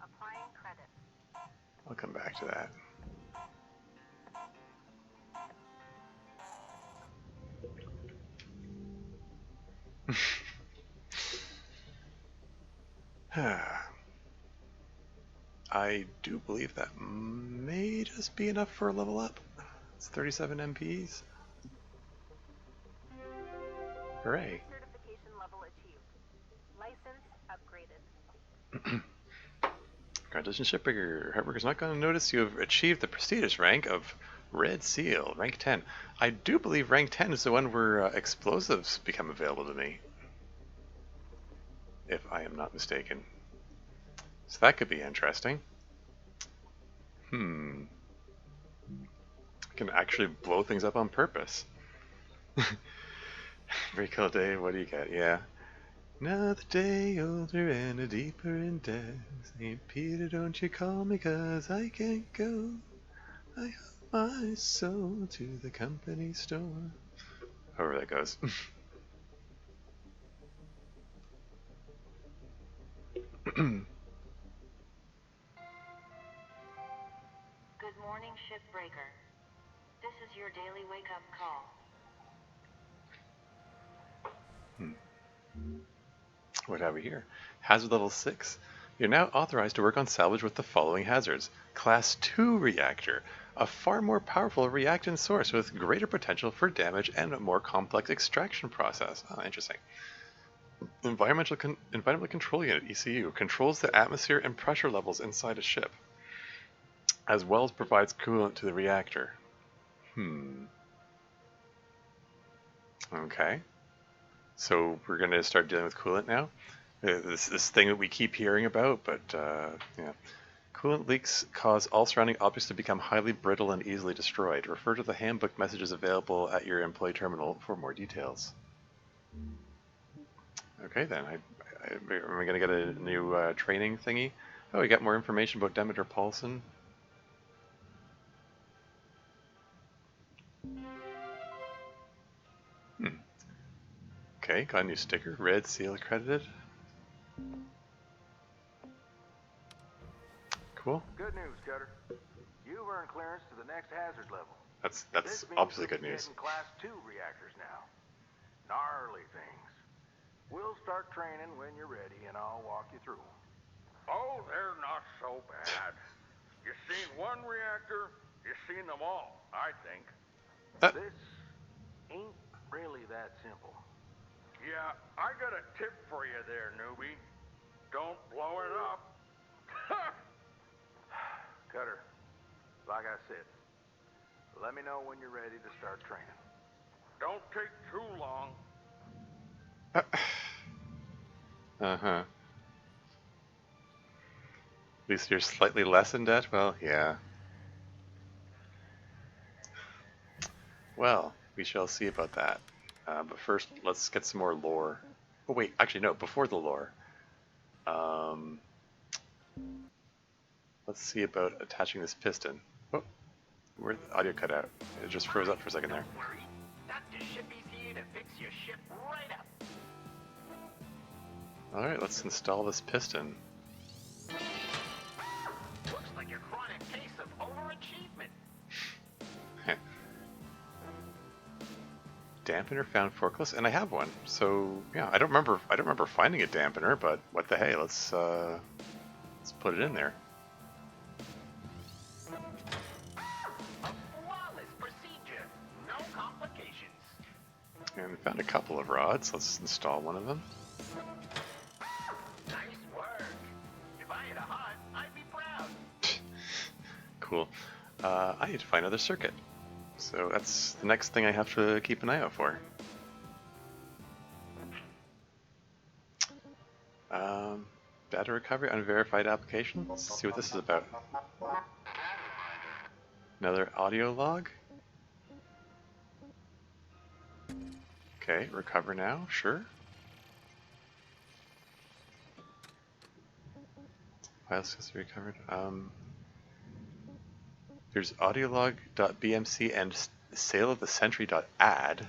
Applying credit. I'll come back to that. I do believe that may just be enough for a level up. It's 37 MPs. Hooray. Certification level achieved. License upgraded. Congratulations, Shipbreaker. Shipbreaker's not going to notice you have achieved the prestigious rank of Red Seal, rank 10. I do believe rank 10 is the one where explosives become available to me. If I am not mistaken. So that could be interesting. I can actually blow things up on purpose. Very cool day, what do you get? Yeah. Another day older and a deeper in debt. St. Peter, don't you call me 'cause I can't go. I owe my soul to the company store. However that goes. Good morning, Shipbreaker. This is your daily wake-up call. What have we here? Hazard level 6. You're now authorized to work on salvage with the following hazards. Class 2 reactor. A far more powerful reactant source with greater potential for damage and a more complex extraction process. Oh, interesting. Environmental Control Unit, ECU, controls the atmosphere and pressure levels inside a ship, as well as provides coolant to the reactor. Okay. So we're going to start dealing with coolant now. This thing that we keep hearing about, but yeah. Coolant leaks cause all surrounding objects to become highly brittle and easily destroyed. Refer to the handbook messages available at your employee terminal for more details. Okay then, am I going to get a new training thingy? Oh, we got more information about Demeter Paulson. Okay, got a new sticker. Red Seal accredited. Cool. Good news, Cutter. You've earned clearance to the next hazard level. That's This means obviously you'll good be news. getting Class 2 reactors now. Gnarly things. We'll start training when you're ready, and I'll walk you through. Oh, they're not so bad. You seen one reactor, you seen them all, I think. This ain't really that simple. Yeah, I got a tip for you there, newbie. Don't blow it up. Cutter, like I said, let me know when you're ready to start training. Don't take too long. Uh-huh. At least you're slightly less in debt? Well, yeah. Well, we shall see about that. But first, let's get some more lore. Oh wait, actually no, before the lore. Let's see about attaching this piston. Oh, where the audio cut out? It just froze up for a second there. Don't worry. Dr. Shippy's here to fix your ship right up. Alright, let's install this piston. Looks like a chronic case of overachievement. Dampener found forkless, and I have one. So yeah, I don't remember finding a dampener, but what the hey, let's put it in there. A flawless procedure. No complications. And we found a couple of rods. Let's install one of them. Nice work. If I had a heart, I'd be proud. Cool. I need to find another circuit. So that's the next thing I have to keep an eye out for. Data recovery, unverified application. Let's see what this is about. Another audio log. Okay, recover now, sure. Files just recovered. There's audiolog.bmc and Sale of the Century.ad.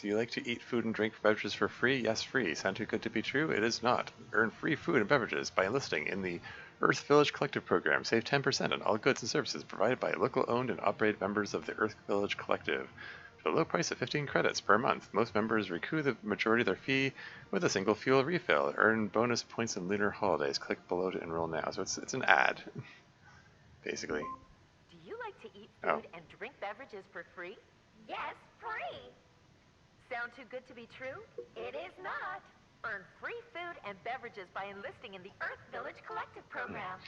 Do you like to eat food and drink beverages for free? Yes, free. Sound too good to be true? It is not. Earn free food and beverages by enlisting in the Earth Village Collective program. Save 10% on all goods and services provided by local owned and operated members of the Earth Village Collective. For a low price of 15 credits per month, most members recoup the majority of their fee with a single fuel refill. Earn bonus points on lunar holidays. Click below to enroll now. So it's an ad, basically. Do you like to eat food and drink beverages for free? Yes, free. Sound too good to be true? It is not. Earn free food and beverages by enlisting in the Earth Village Collective program.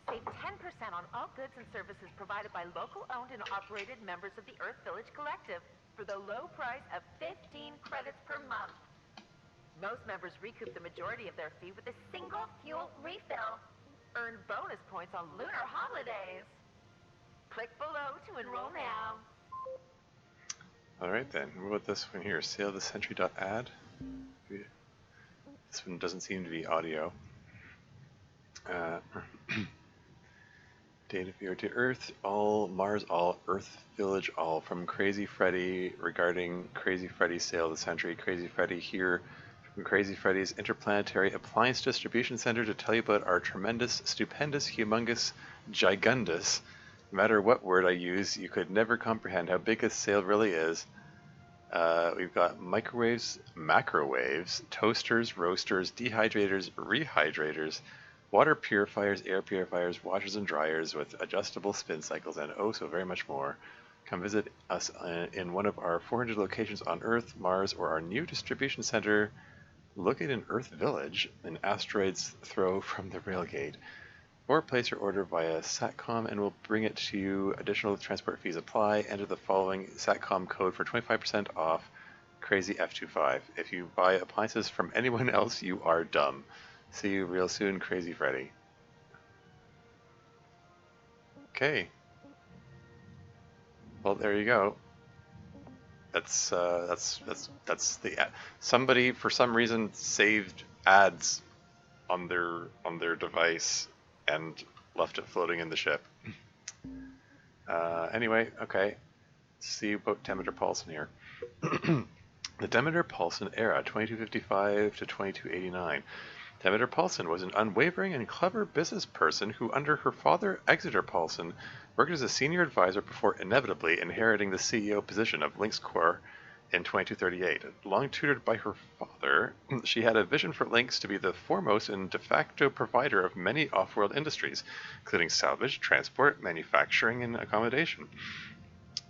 Save 10% on all goods and services provided by local owned and operated members of the Earth Village Collective for the low price of 15 credits per month. Most members recoup the majority of their fee with a single fuel refill. Earn bonus points on lunar holidays. Click below to enroll now. Alright then, what about this one here? Sale the Century.ad. This one doesn't seem to be audio. Date of viewer to Earth, all, Mars, all, Earth Village, all. From Crazy Freddy regarding Crazy Freddy's Sale of the Century. Crazy Freddy here from Crazy Freddy's Interplanetary Appliance Distribution Center to tell you about our tremendous, stupendous, humongous, gigundous. No matter what word I use, you could never comprehend how big this sale really is. We've got microwaves, macrowaves, toasters, roasters, dehydrators, rehydrators, water purifiers, air purifiers, washers and dryers with adjustable spin cycles, and oh so very much more. Come visit us in one of our 400 locations on Earth, Mars, or our new distribution center located in Earth Village, an asteroid's throw from the railgate. Or place your order via SATCOM and we'll bring it to you. Additional transport fees apply. Enter the following SATCOM code for 25% off Crazy F25. If you buy appliances from anyone else, you are dumb. See you real soon, Crazy Freddy. Okay. Well, there you go. That's the ad. Somebody for some reason saved ads on their device and left it floating in the ship. Anyway, okay. Let's see about Demeter Paulson here. The Demeter Paulson era, 2255 to 2289. Demeter Paulson was an unwavering and clever business person who, under her father Exeter Paulson, worked as a senior advisor before inevitably inheriting the CEO position of Lynx Corps in 2238. Long tutored by her father, she had a vision for Lynx to be the foremost and de facto provider of many off-world industries, including salvage, transport, manufacturing, and accommodation.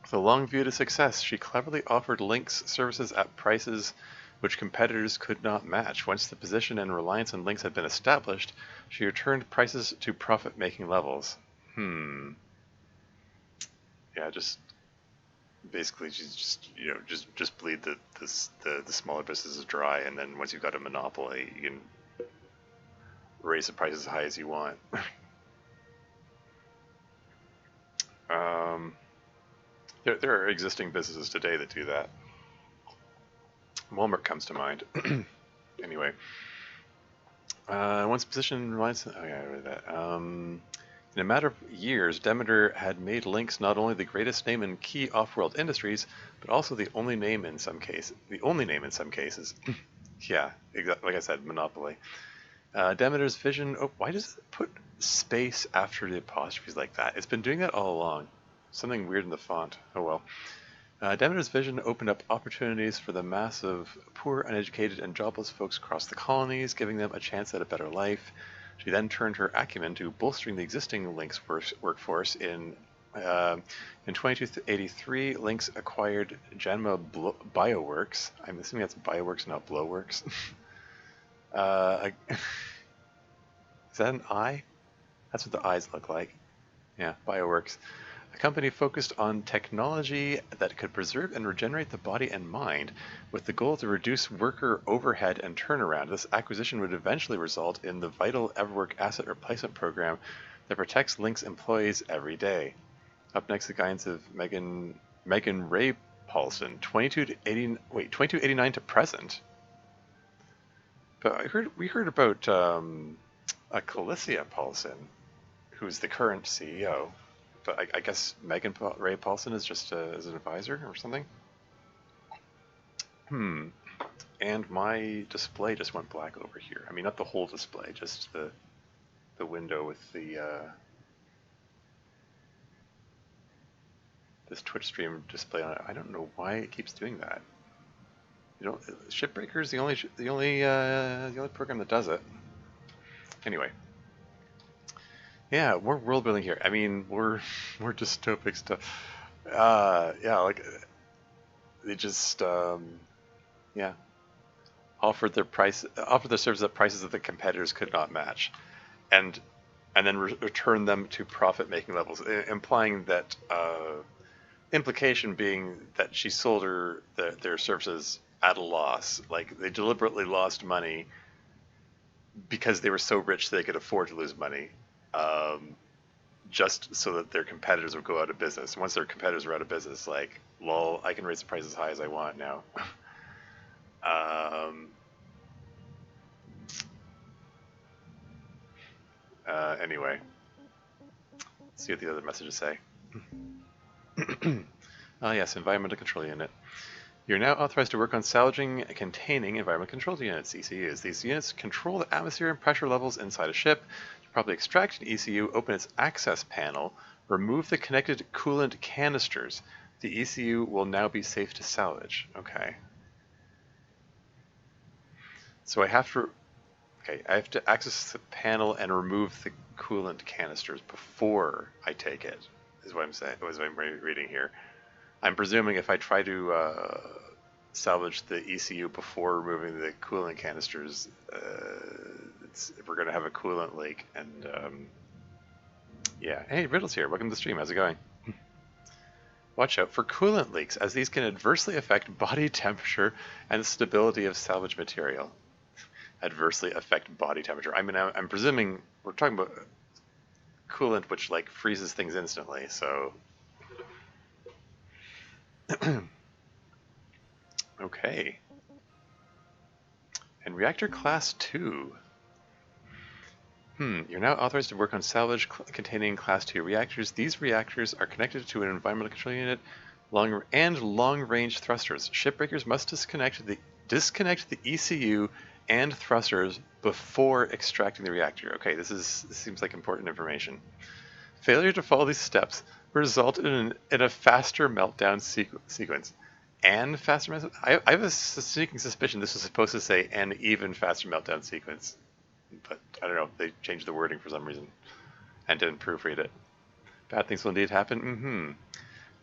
With a long view to success, she cleverly offered Lynx services at prices which competitors could not match. Once the position and reliance on Lynx had been established, she returned prices to profit-making levels. Yeah, just basically she's just bleed the smaller businesses dry, and then once you've got a monopoly, you can raise the prices as high as you want. There are existing businesses today that do that. Walmart comes to mind. Anyway, once position reliance. Oh yeah, I read that. In a matter of years, Demeter had made Lynx not only the greatest name in key off-world industries, but also the only name in some cases. Yeah, exactly. Like I said, monopoly. Demeter's vision. Oh, why does it put space after the apostrophes like that? It's been doing that all along. Something weird in the font. Oh well. Demeter's vision opened up opportunities for the mass of poor, uneducated, and jobless folks across the colonies, giving them a chance at a better life. She then turned her acumen to bolstering the existing Lynx workforce. In 2283, Lynx acquired Janma Bioworks. I'm assuming that's Bioworks, not Blowworks. Is that an eye? That's what the eyes look like. Yeah, Bioworks. A company focused on technology that could preserve and regenerate the body and mind, with the goal to reduce worker overhead and turnaround. This acquisition would eventually result in the vital Everwork asset replacement program that protects Lynx employees every day. Up next, the guidance of Megan Ray Paulson, 2289 to present. But we heard about a Calicia Paulson, who's the current CEO. But I guess Megan Ray Paulson is just as an advisor or something. And my display just went black over here. I mean, not the whole display, just the window with the this Twitch stream display on it. I don't know why it keeps doing that. You know, Shipbreaker is the only program that does it. Anyway, yeah, we're world building here. I mean, we're dystopic stuff. Yeah, like they just yeah, offered their services at prices that the competitors could not match, and then return them to profit-making levels, implying that implication being that she sold their services at a loss. Like they deliberately lost money because they were so rich they could afford to lose money, just so that their competitors would go out of business. Once their competitors were out of business, like, lol, I can raise the price as high as I want now. Anyway, let's see what the other messages say. Oh yes, environmental control unit. You're now authorized to work on salvaging and containing environmental control units, ECUs. These units control the atmosphere and pressure levels inside a ship. To properly extract an ECU, open its access panel, remove the connected coolant canisters. The ECU will now be safe to salvage. Okay. So I have to access the panel and remove the coolant canisters before I take it, is what I'm saying, what I'm reading here. I'm presuming if I try to salvage the ECU before removing the coolant canisters, we're going to have a coolant leak. And yeah, hey, Riddle's here. Welcome to the stream. How's it going? Watch out for coolant leaks, as these can adversely affect body temperature and stability of salvage material. Adversely affect body temperature. I mean, I'm presuming we're talking about coolant, which like freezes things instantly. So, okay. And reactor class 2. You're now authorized to work on salvage containing class 2 reactors. These reactors are connected to an environmental control unit, long-range thrusters. Shipbreakers must disconnect the ECU and thrusters before extracting the reactor. Okay, this seems like important information. Failure to follow these steps will result in a faster meltdown sequence. And faster meltdown? I have a sneaking suspicion this was supposed to say an even faster meltdown sequence. But I don't know, they changed the wording for some reason and didn't proofread it. Bad things will indeed happen.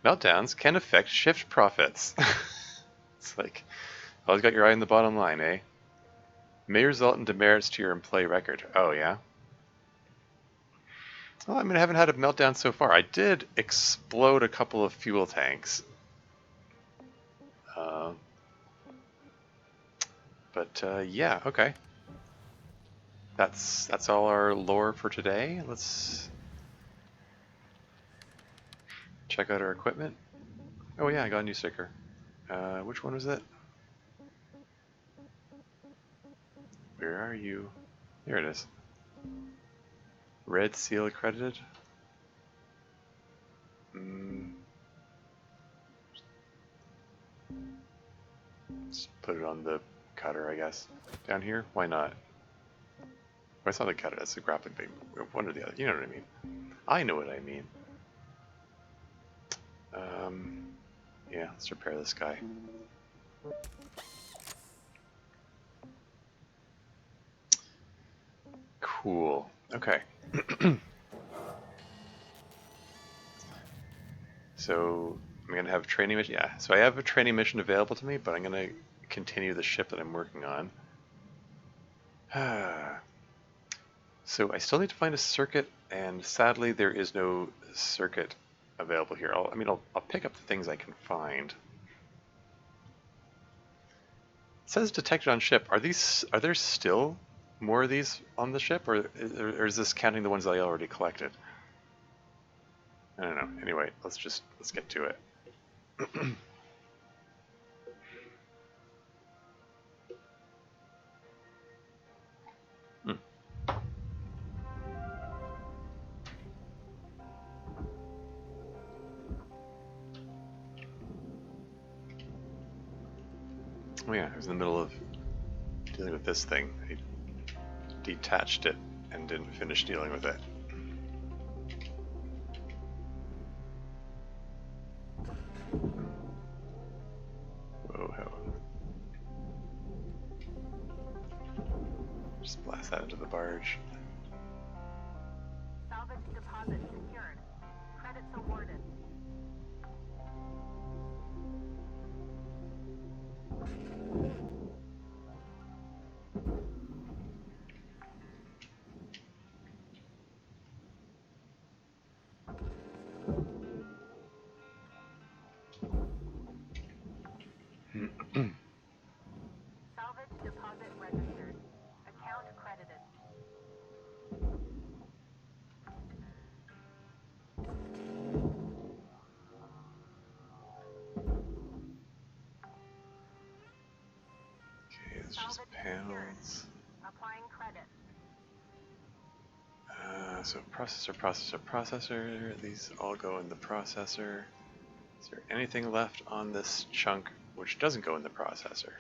Meltdowns can affect shift profits. It's like, always got your eye on the bottom line, eh? May result in demerits to your employee record. Oh, yeah? Well, I mean, I haven't had a meltdown so far. I did explode a couple of fuel tanks. Yeah, okay. That's all our lore for today. Let's check out our equipment. Oh yeah, I got a new sticker. Which one was it? Where are you? There it is. Red seal accredited. Let's put it on the cutter, I guess. Down here? Why not? Well, it's not a cutter, that's a graphic thing. One or the other. You know what I mean. I know what I mean. Yeah, let's repair this guy. Cool. Okay. So I'm gonna have a training mission. Yeah. So I have a training mission available to me, but I'm gonna continue the ship that I'm working on. So I still need to find a circuit, and sadly there is no circuit available here. I'll pick up the things I can find. It says detected on ship. Are there still more of these on the ship, or is this counting the ones that I already collected? I don't know. Anyway, let's get to it. Oh yeah, I was in the middle of dealing with this thing. I detached it and didn't finish dealing with it. Whoa, just blast that into the barge. Salvage deposit secured. Credits awarded. Salvage deposit registered. Account credited. Okay, it's just panels. Applying credit. So processor. These all go in the processor. Is there anything left on this chunk which doesn't go in the processor?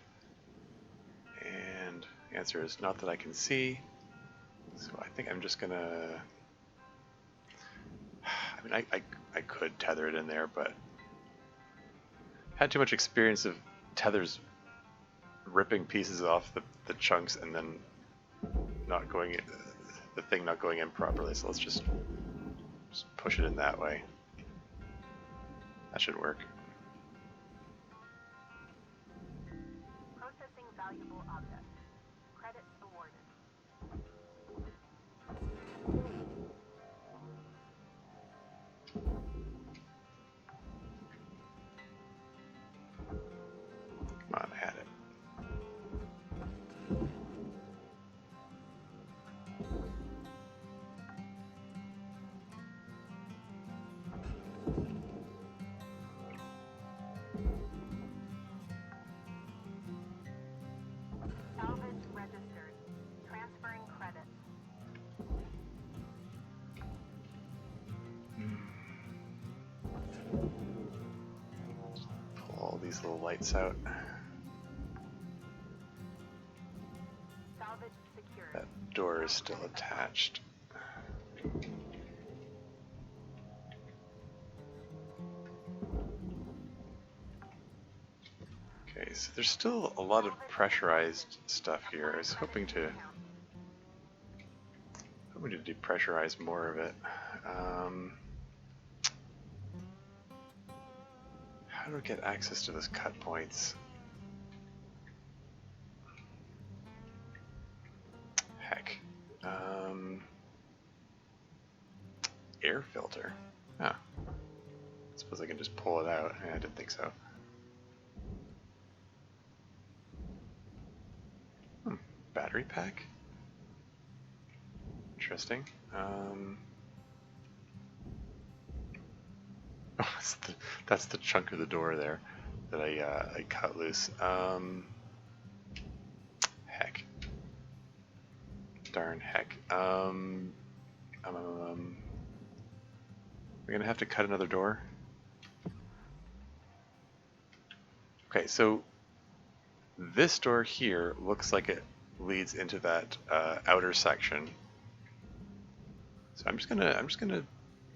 And the answer is not that I can see. So I think I'm just gonna... I mean, I could tether it in there, but had too much experience of tethers ripping pieces off the chunks and then not going in, the thing not going in properly. So let's just push it in that way. That should work. Processing valuable object. Credits awarded. Come on, I had it. Salvage registered. Transferring credits. Pull all these little lights out. Salvage secured. That door is still attached. Okay, so there's still a lot of pressurized stuff here. I was hoping to depressurize more of it. How do I get access to those cut points? Heck. Air filter. Huh. Suppose I can just pull it out. I didn't think so. Battery pack? Interesting. Oh, that's the chunk of the door there that I cut loose. Heck. Darn heck. We're gonna have to cut another door. Okay, so this door here looks like it leads into that outer section. So I'm just gonna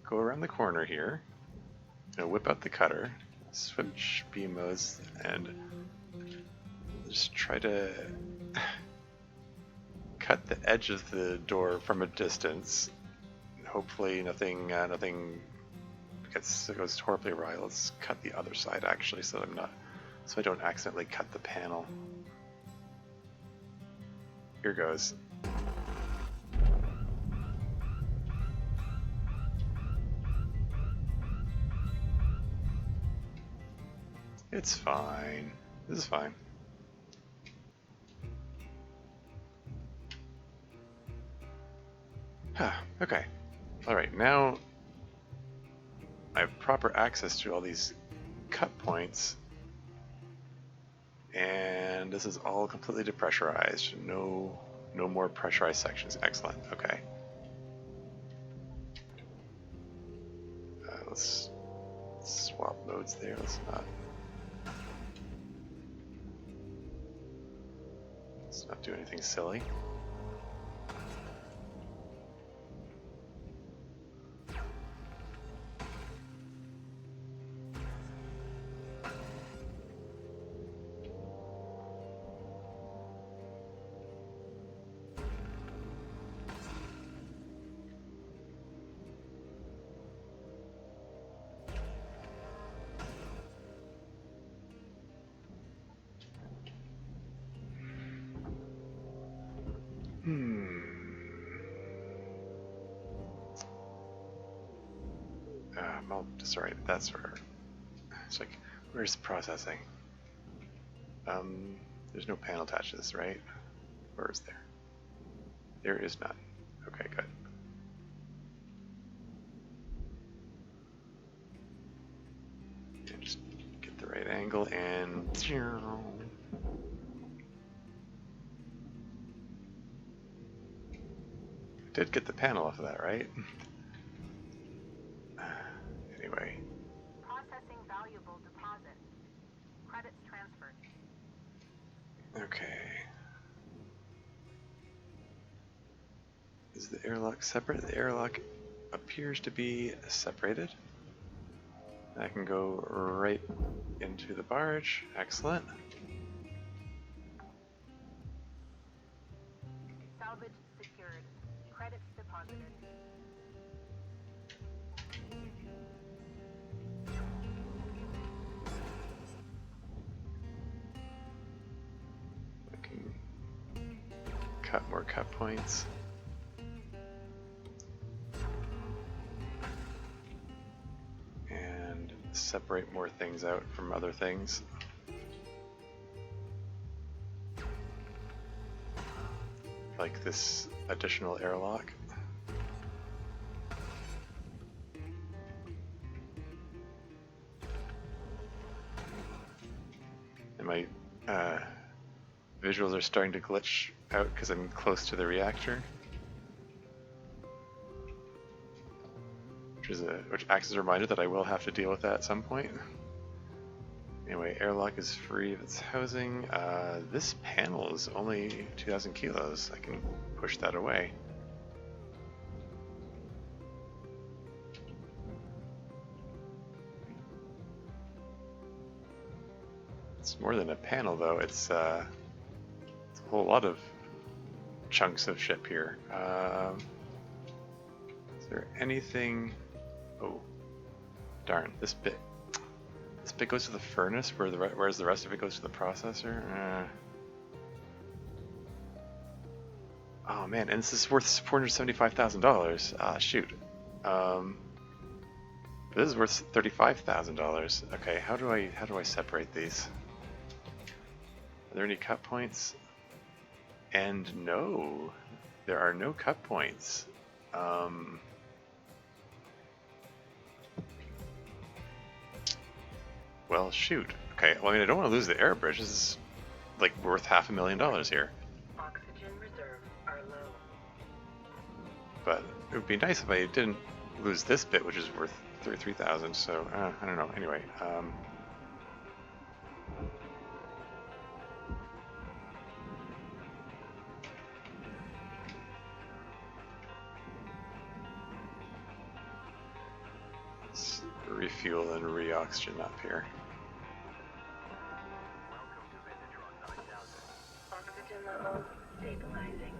go around the corner here. Whip out the cutter, switch beam modes, and just try to cut the edge of the door from a distance. Hopefully nothing goes horribly awry. Let's cut the other side actually, so I don't accidentally cut the panel. Here goes. It's fine. This is fine. Okay. Alright, now I have proper access to all these cut points. And this is all completely depressurized. No more pressurized sections. Excellent. Okay. Let's swap modes there. Let's not. Not do anything silly. Sorry, that's where it's like, where's processing? There's no panel attached to this, right? Or is there? There is none. Okay, good. And just get the right angle and did get the panel off of that, right? Anyway. Processing valuable deposit. Credits transferred. Okay. Is the airlock separate? The airlock appears to be separated. I can go right into the barge. Excellent. Salvage secured. Credits deposited. I can cut more cut points. And separate more things out from other things. Like this additional airlock. And my visuals are starting to glitch out because I'm close to the reactor. Which acts as a reminder that I will have to deal with that at some point. Anyway, airlock is free of its housing. This panel is only 2,000 kilos. I can push that away. It's more than a panel, though. It's a whole lot of chunks of ship here. Is there anything? Oh, darn! This bit goes to the furnace, whereas the rest of it goes to the processor. Oh man, and this is worth $475,000. Shoot. This is worth $35,000. Okay, how do I separate these? Are there any cut points? And no, there are no cut points. Well, shoot. Okay, well, I mean, I don't want to lose the air bridge. This is like worth $500,000 here. Oxygen reserves are low. But it would be nice if I didn't lose this bit, which is worth 33,000. So I don't know. Anyway, let's refuel and re-oxygen up here. Oxygen levels stabilizing.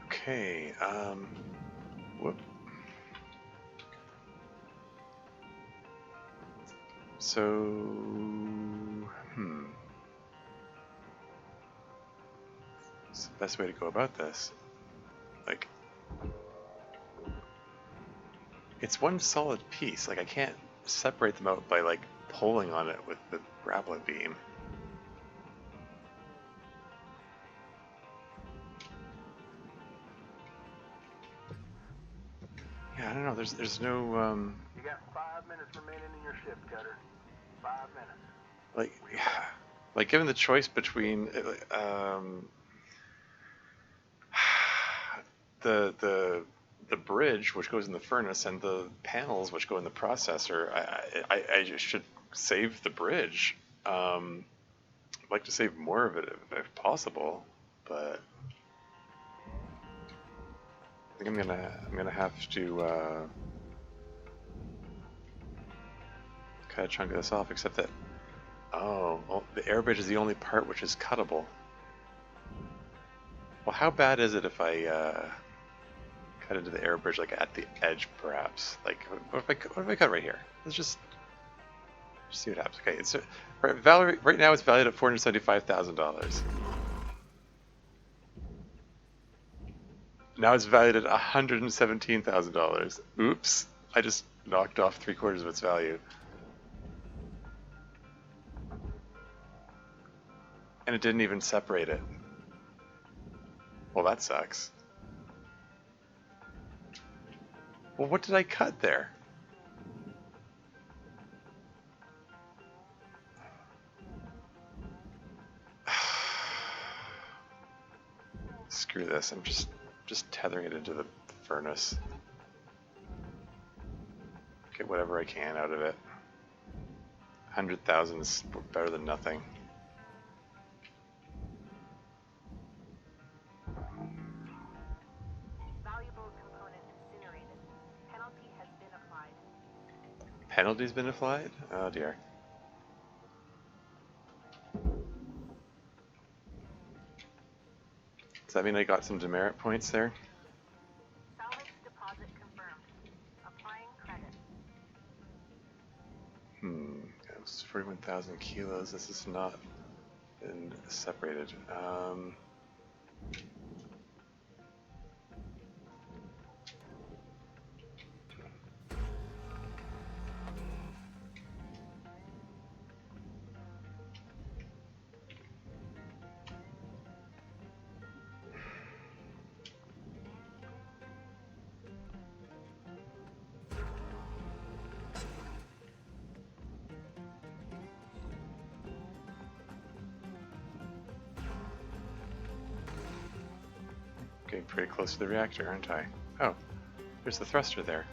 Okay, whoop. So, what's the best way to go about this? Like, it's one solid piece. Like, I can't separate them out by, like, pulling on it with the grappling beam. Yeah, I don't know. There's no You got 5 minutes remaining in your shift, Cutter. 5 minutes. like given the choice between the bridge which goes in the furnace and the panels which go in the processor. I just should save the bridge. I'd like to save more of it if possible, but I think I'm gonna have to cut a chunk of this off. Except that, oh, well, the air bridge is the only part which is cuttable. Well, how bad is it if I cut into the air bridge, like at the edge, perhaps? Like, what if I cut right here? Let's just see what happens. Okay, it's right now it's valued at $475,000. Now it's valued at $117,000. Oops! I just knocked off 3/4 of its value. And it didn't even separate it. Well, that sucks. Well, what did I cut there? Screw this. I'm just tethering it into the furnace. Get whatever I can out of it. 100,000 is better than nothing. Valuable component incinerated. Penalty has been applied. Penalty's been applied? Oh dear. Does that mean I got some demerit points there? Salvage deposit confirmed. Applying credit. It was 41,000 kilos. This has not been separated. Getting pretty close to the reactor, aren't I? Oh, there's the thruster there.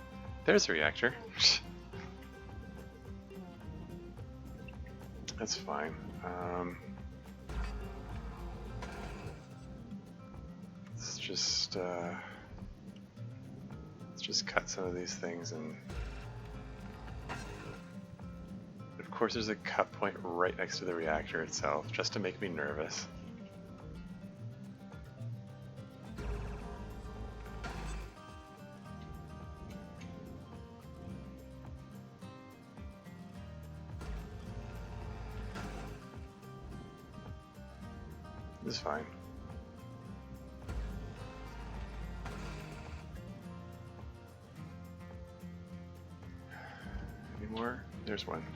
There's the reactor. That's fine. Let's just cut some of these things, and of course there's a cut point right next to the reactor itself, just to make me nervous. This is fine. Any more? There's one.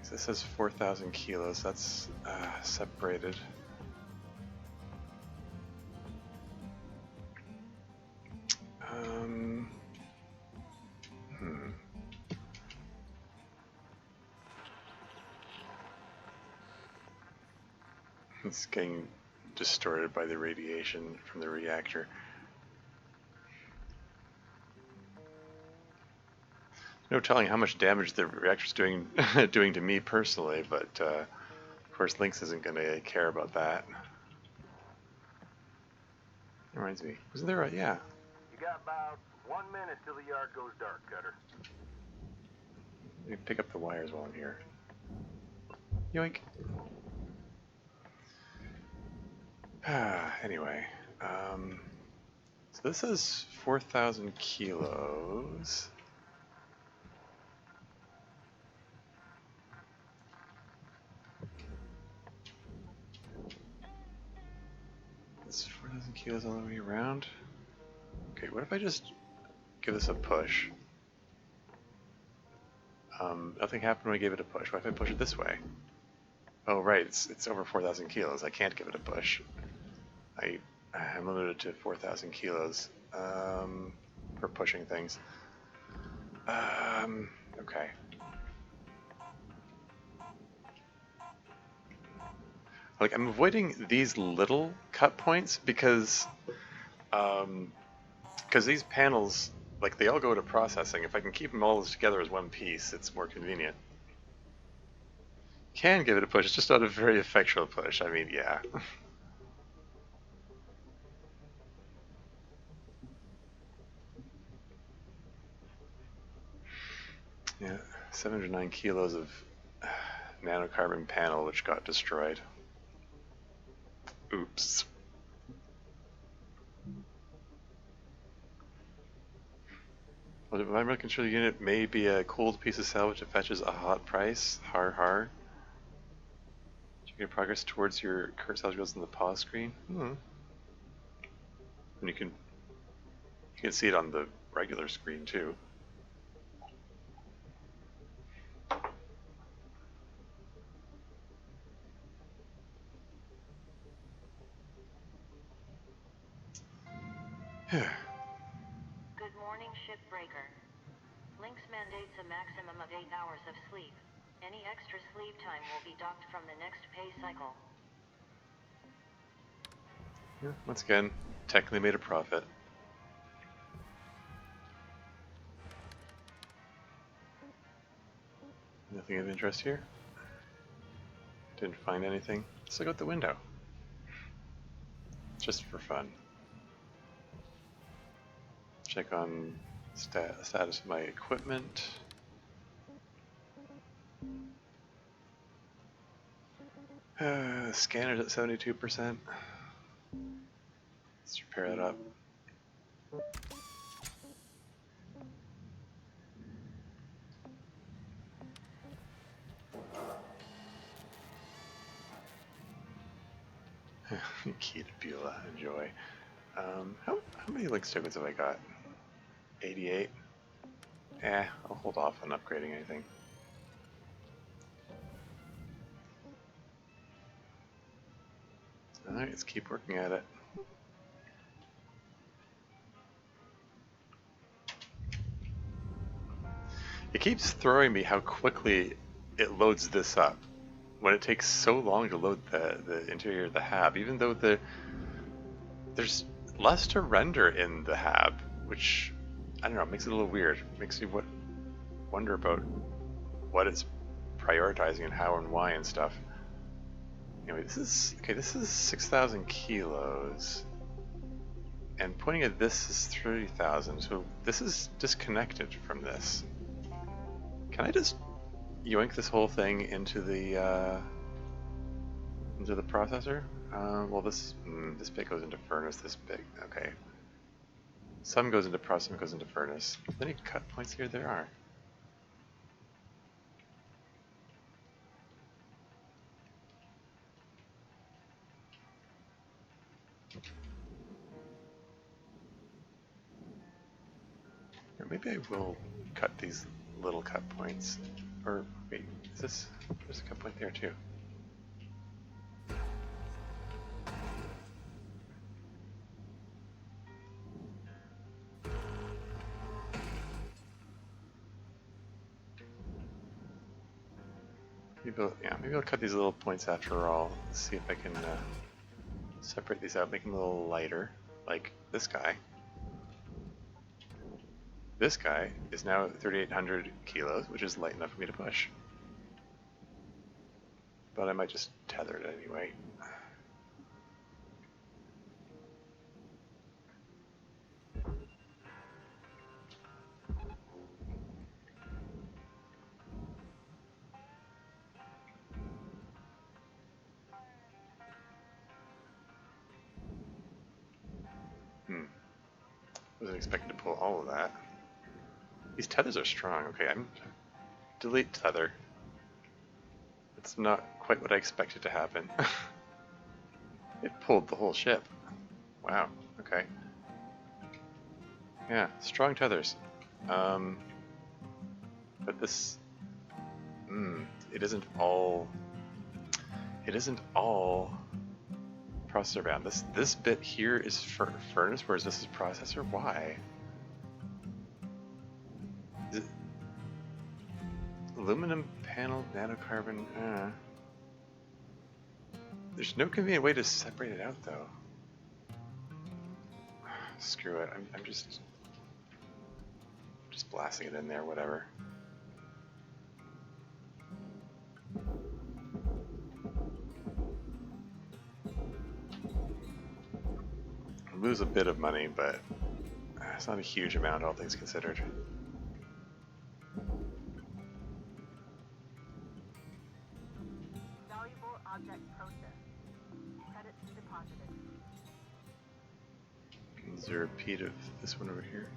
So this says 4,000 kilos. That's separated. It's getting distorted by the radiation from the reactor. No telling how much damage the reactor's doing to me personally, but of course Lynx isn't going to care about that. That reminds me, wasn't there a, yeah. You got about 1 minute till the yard goes dark, Cutter. Let me pick up the wires while I'm here. Yoink. Anyway, so this is 4,000 kilos. It's 4,000 kilos all the way around. Okay, what if I just give this a push? Nothing happened when I gave it a push. What if I push it this way? Oh, right, it's over 4,000 kilos. I can't give it a push. I'm limited to 4,000 kilos for pushing things. Okay. Like, I'm avoiding these little cut points because these panels, like, they all go to processing. If I can keep them all together as one piece, it's more convenient. Can give it a push, it's just not a very effectual push. I mean, yeah. Yeah, 709 kilos of nanocarbon panel which got destroyed. Oops. Well, the environmental control unit may be a cold piece of salvage that fetches a hot price. Har har. Check your progress towards your current salvage goals on the pause screen. And you can see it on the regular screen too. Good morning, Shipbreaker. Lynx mandates a maximum of 8 hours of sleep. Any extra sleep time will be docked from the next pay cycle. Once again, technically made a profit. Nothing of interest here. Didn't find anything. Let's look out the window. Just for fun. Check on status of my equipment. Scanner's at 72%. Let's repair that up. Key to Beulah, enjoy. How many Lynx tokens have I got? 88? I'll hold off on upgrading anything. Alright, let's keep working at it. It keeps throwing me how quickly it loads this up. When it takes so long to load the interior of the hab, even though there's less to render in the hab, which, I don't know, makes it a little weird. It makes me wonder about what it's prioritizing and how and why and stuff. Anyway, this is 6,000 kilos, and pointing at this is 30,000, so this is disconnected from this. Can I just yoink this whole thing into the processor? Well, this bit goes into furnace. This bit, okay. Some goes into process, some goes into furnace. Any cut points here? There are. Or maybe I will cut these little cut points. Or wait, is this? There's a cut point there too. Maybe I'll cut these little points after all. See if I can separate these out, make them a little lighter, like this guy. This guy is now 3,800 kilos, which is light enough for me to push. But I might just tether it anyway. Wasn't expecting to pull all of that. These tethers are strong. Okay, I'm delete tether. It's not quite what I expected to happen. It pulled the whole ship. Wow. Okay. Yeah, strong tethers. But this, it isn't all processor bound. This bit here is furnace, whereas this is processor. Why? Is it aluminum panel nanocarbon? There's no convenient way to separate it out, though. Screw it. I'm just blasting it in there. Whatever. I'll lose a bit of money, but it's not a huge amount, all things considered. Valuable object processed. Credits deposited. Is there a repeat of this one over here?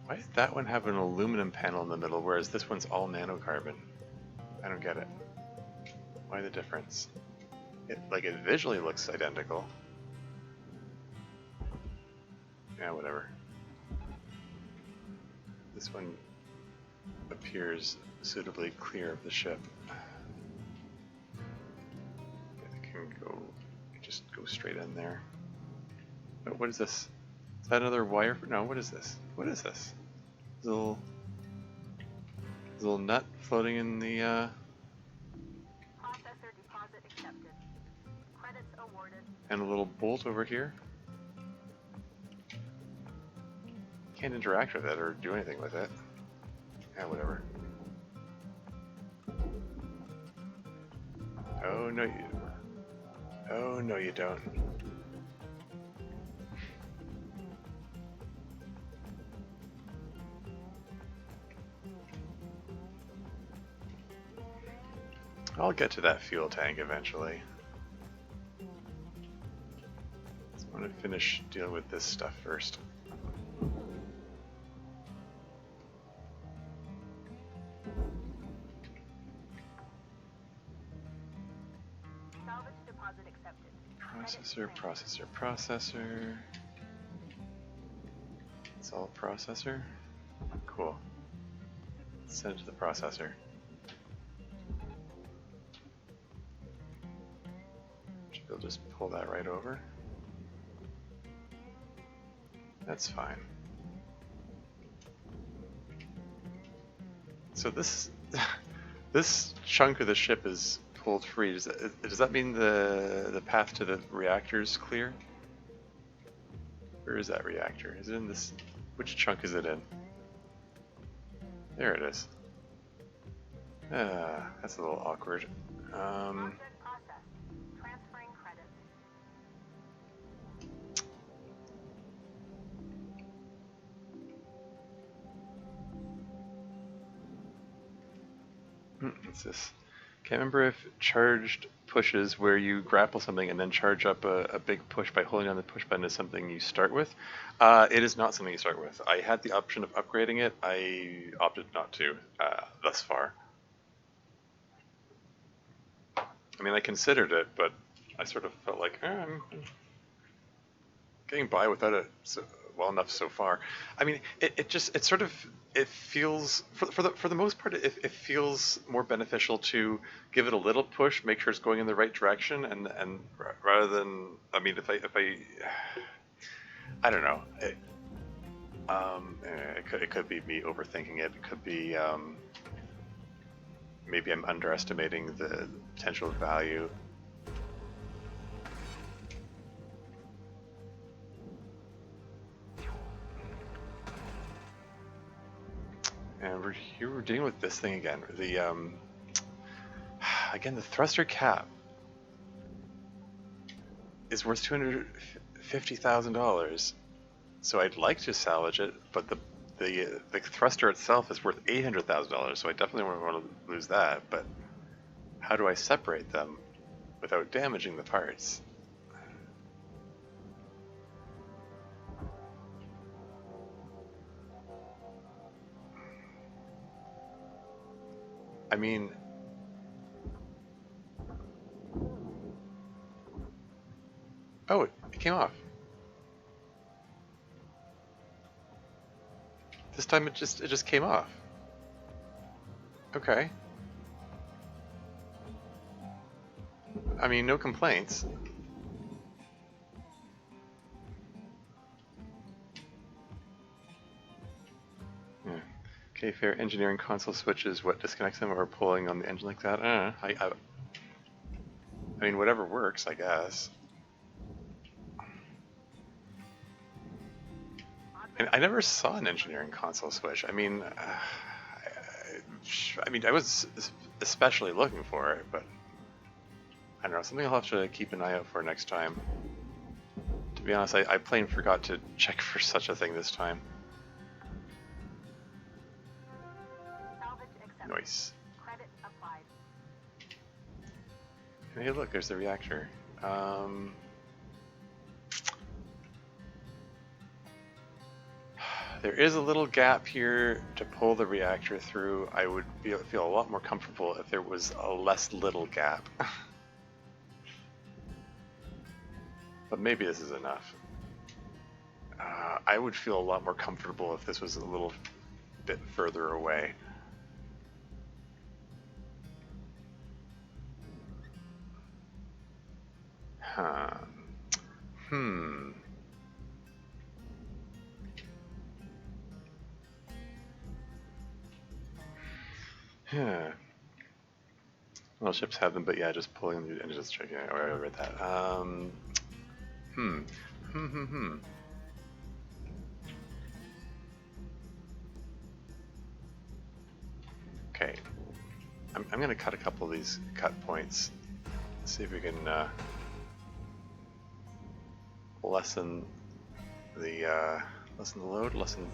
Why does that one have an aluminum panel in the middle, whereas this one's all nanocarbon? I don't get it. Why the difference? It visually looks identical. Yeah, whatever. This one appears suitably clear of the ship. It can just go straight in there. Oh, what is this? Is that another wire? No, what is this? What is this? Little nut floating in the Processor deposit accepted. Credits awarded. and a little bolt over here. Can't interact with it or do anything with it. Yeah, whatever. Oh no, oh no, you don't. I'll get to that fuel tank eventually. I want to finish dealing with this stuff first. Salvage deposit accepted. Processor. It's all processor. Cool. Send it to the processor. They'll just pull that right over. That's fine. So this this chunk of the ship is pulled free. Does that mean the path to the reactor is clear? Where is that reactor? Is it in this? Which chunk is it in? There it is. That's a little awkward. Object processed. Transferring credits. What's this? Can't remember if charged pushes where you grapple something and then charge up a big push by holding on the push button is something you start with. It is not something you start with. I had the option of upgrading it. I opted not to thus far. I mean, I considered it, but I sort of felt like I'm getting by without it well enough so far. I mean, it feels for the most part it feels more beneficial to give it a little push, make sure it's going in the right direction, and rather than, I mean, if I don't know, it could be me overthinking it. It could be maybe I'm underestimating the potential value. And we're dealing with this thing again. Again, the thruster cap is worth $250,000. So I'd like to salvage it, but the thruster itself is worth $800,000. So I definitely wouldn't want to lose that. But how do I separate them without damaging the parts? I mean, oh, it came off. This time it just came off. Okay. I mean, no complaints. Yeah. Okay, fair. Engineering console switches. What disconnects them or pulling on the engine like that? I mean, whatever works, I guess. And I never saw an engineering console switch. I mean, I was especially looking for it, but I don't know. Something I'll have to keep an eye out for next time. To be honest, I plain forgot to check for such a thing this time. Nice. Credit applied. And hey, look, there's the reactor. There is a little gap here to pull the reactor through. I would feel a lot more comfortable if there was a less little gap. But maybe this is enough. I would feel a lot more comfortable if this was a little bit further away. Huh. Yeah. Well, ships have them, but yeah, just pulling the and just checking. I read that. Okay. I'm gonna cut a couple of these cut points. See if we can lessen the load, lessen.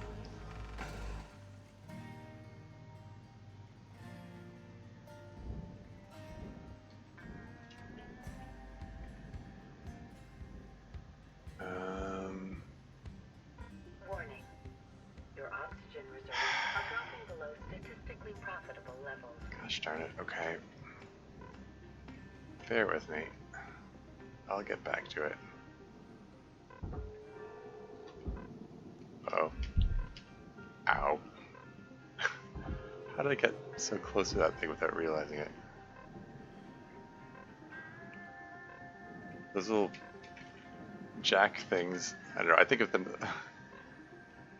Warning. Your oxygen reserves are dropping below statistically profitable levels. Gosh darn it. Okay. Bear with me. I'll get back to it. Oh. Ow. How did I get so close to that thing without realizing it? Those little jack things, I don't know, I think of them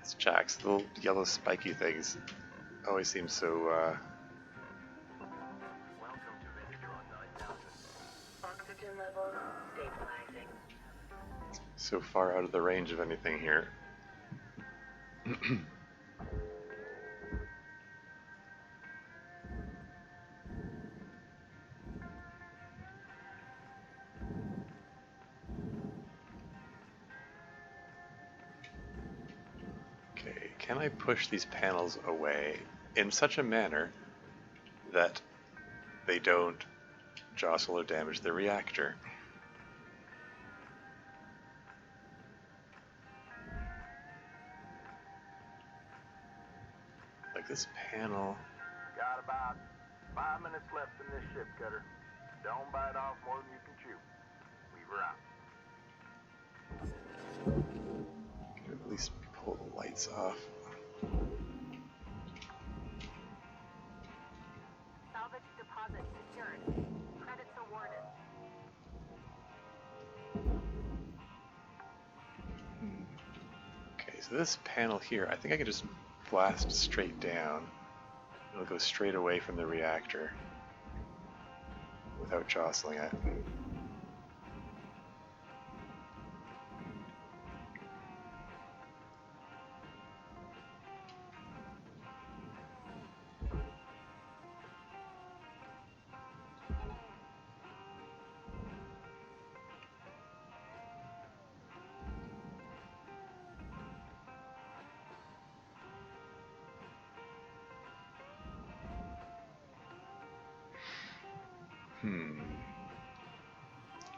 as jacks. The little yellow spiky things always seem so, Welcome to Venetron 9000. Oxygen levels stabilizing. so far out of the range of anything here. Okay, can I push these panels away in such a manner that they don't jostle or damage the reactor? Like this panel. Got about 5 minutes left in this ship, Cutter. Don't bite off more than you can chew. Weaver out. Can at least pull the lights off. Salvage deposit secured. Credits awarded. Okay, so this panel here, I think I can just blast straight down. It'll go straight away from the reactor without jostling it.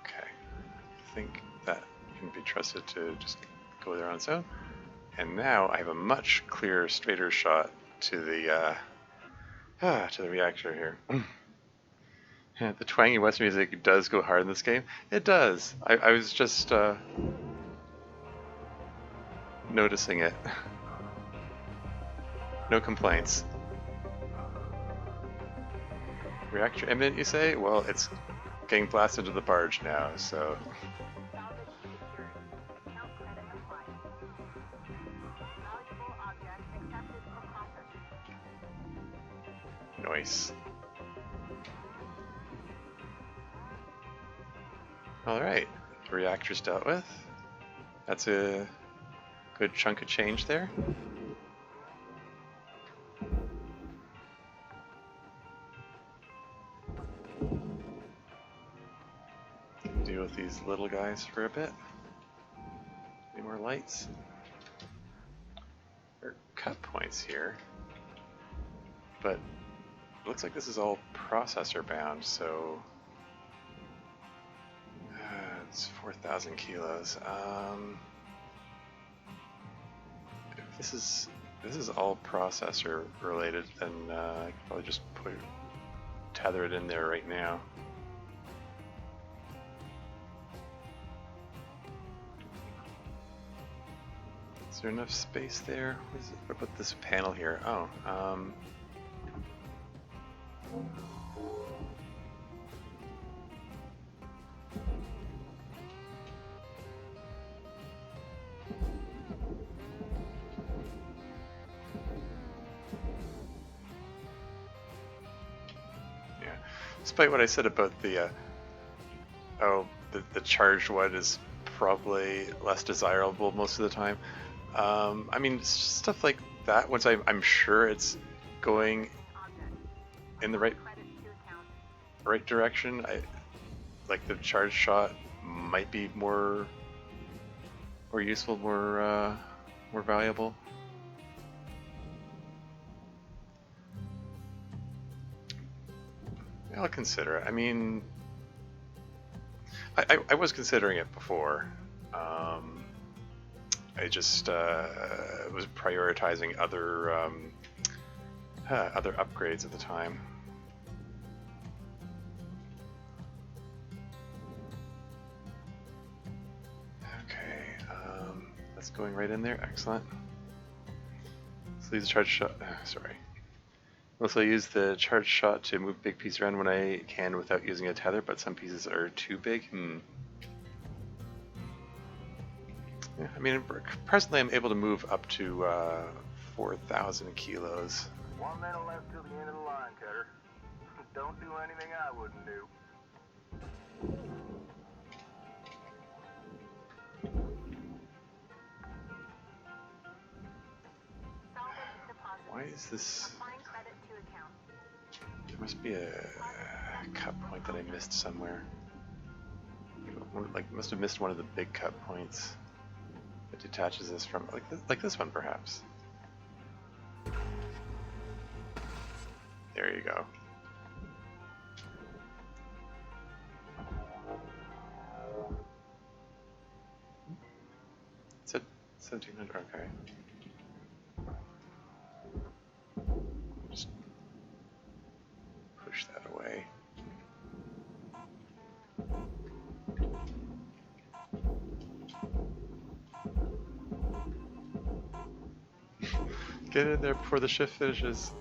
Okay. I think that can be trusted to just go there on its own. And now I have a much clearer, straighter shot to the reactor here. The twangy West music does go hard in this game. It does. I was just noticing it. No complaints. Reactor imminent, you say? Well, it's getting blasted to the barge now, so... Salvage secured. Account credit applied. Valuable object accepted for processing. Nice. Alright, the reactor's dealt with. That's a good chunk of change there. Deal with these little guys for a bit. Any more lights? There are cut points here, but it looks like this is all processor bound, so it's 4,000 kilos. If this is all processor related, then I could probably just tether it in there right now. Is there enough space there? What about this panel here? Oh, yeah. Despite what I said about the the charged one is probably less desirable most of the time. I mean, stuff like that, once I'm sure it's going in the right direction, like the charge shot might be more useful, more valuable. Yeah, I'll consider it. I mean, I was considering it before. I just was prioritizing other upgrades at the time. Okay, that's going right in there. Excellent. So use the charge shot. Sorry. Also use the charge shot to move big pieces around when I can without using a tether, but some pieces are too big. Yeah, I mean, presently I'm able to move up to 4,000 kilos. 1 minute left till the end of the line, Cutter. Don't do anything I wouldn't do. Why is this? There must be a cut point that I missed somewhere. Like, must have missed one of the big cut points that detaches this from, like this one perhaps. There you go. It's at 1,700. Okay. Just push that away. Get in there before the shift finishes.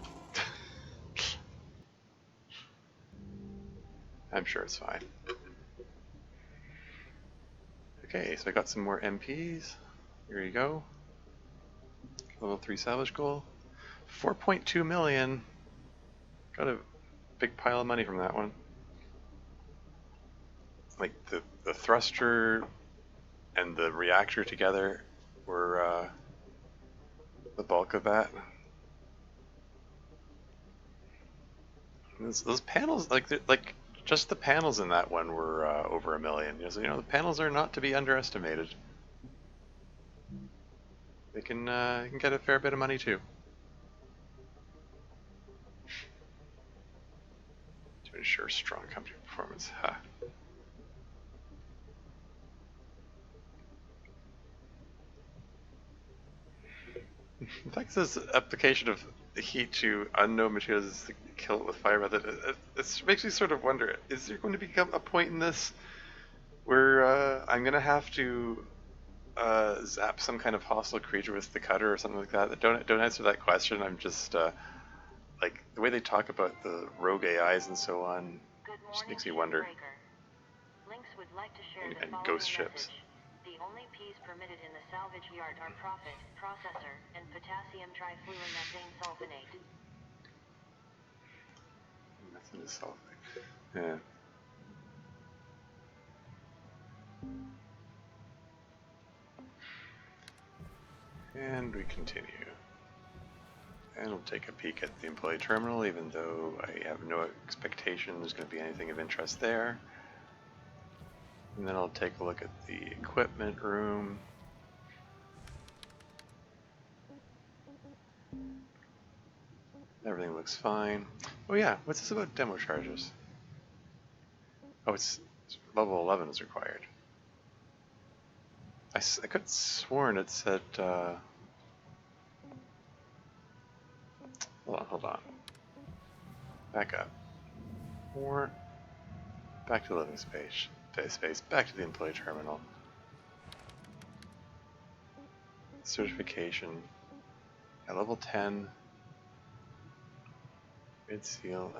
I'm sure it's fine. Okay, so I got some more MPs. Here you go. Level 3 salvage goal. 4.2 million. Got a big pile of money from that one. Like the thruster and the reactor together were the bulk of that. Those panels, like just the panels in that one were over $1 million. So, the panels are not to be underestimated. They can get a fair bit of money too. To ensure strong company performance. Huh. In fact, this application of the heat to unknown materials to kill it with fire method, it makes me sort of wonder, is there going to become a point in this where I'm going to have to zap some kind of hostile creature with the cutter or something like that? Don't answer that question. I'm just, like, the way they talk about the rogue AIs and so on just makes me wonder. Lynx would like to share the And following ghost ships. message. The only P's permitted in the salvage yard are profit, processor, and potassium trifluoromethane sulfonate. Methane sulfate. Yeah. And we continue. And we'll take a peek at the employee terminal, even though I have no expectation there's going to be anything of interest there. And then I'll take a look at the equipment room. Everything looks fine. Oh yeah, what's this about demo charges? Oh, it's level 11 is required. I could have sworn it said, hold on. Back up. More. Back to living space. Back to the employee terminal. Certification. At level 10. Mid-seal.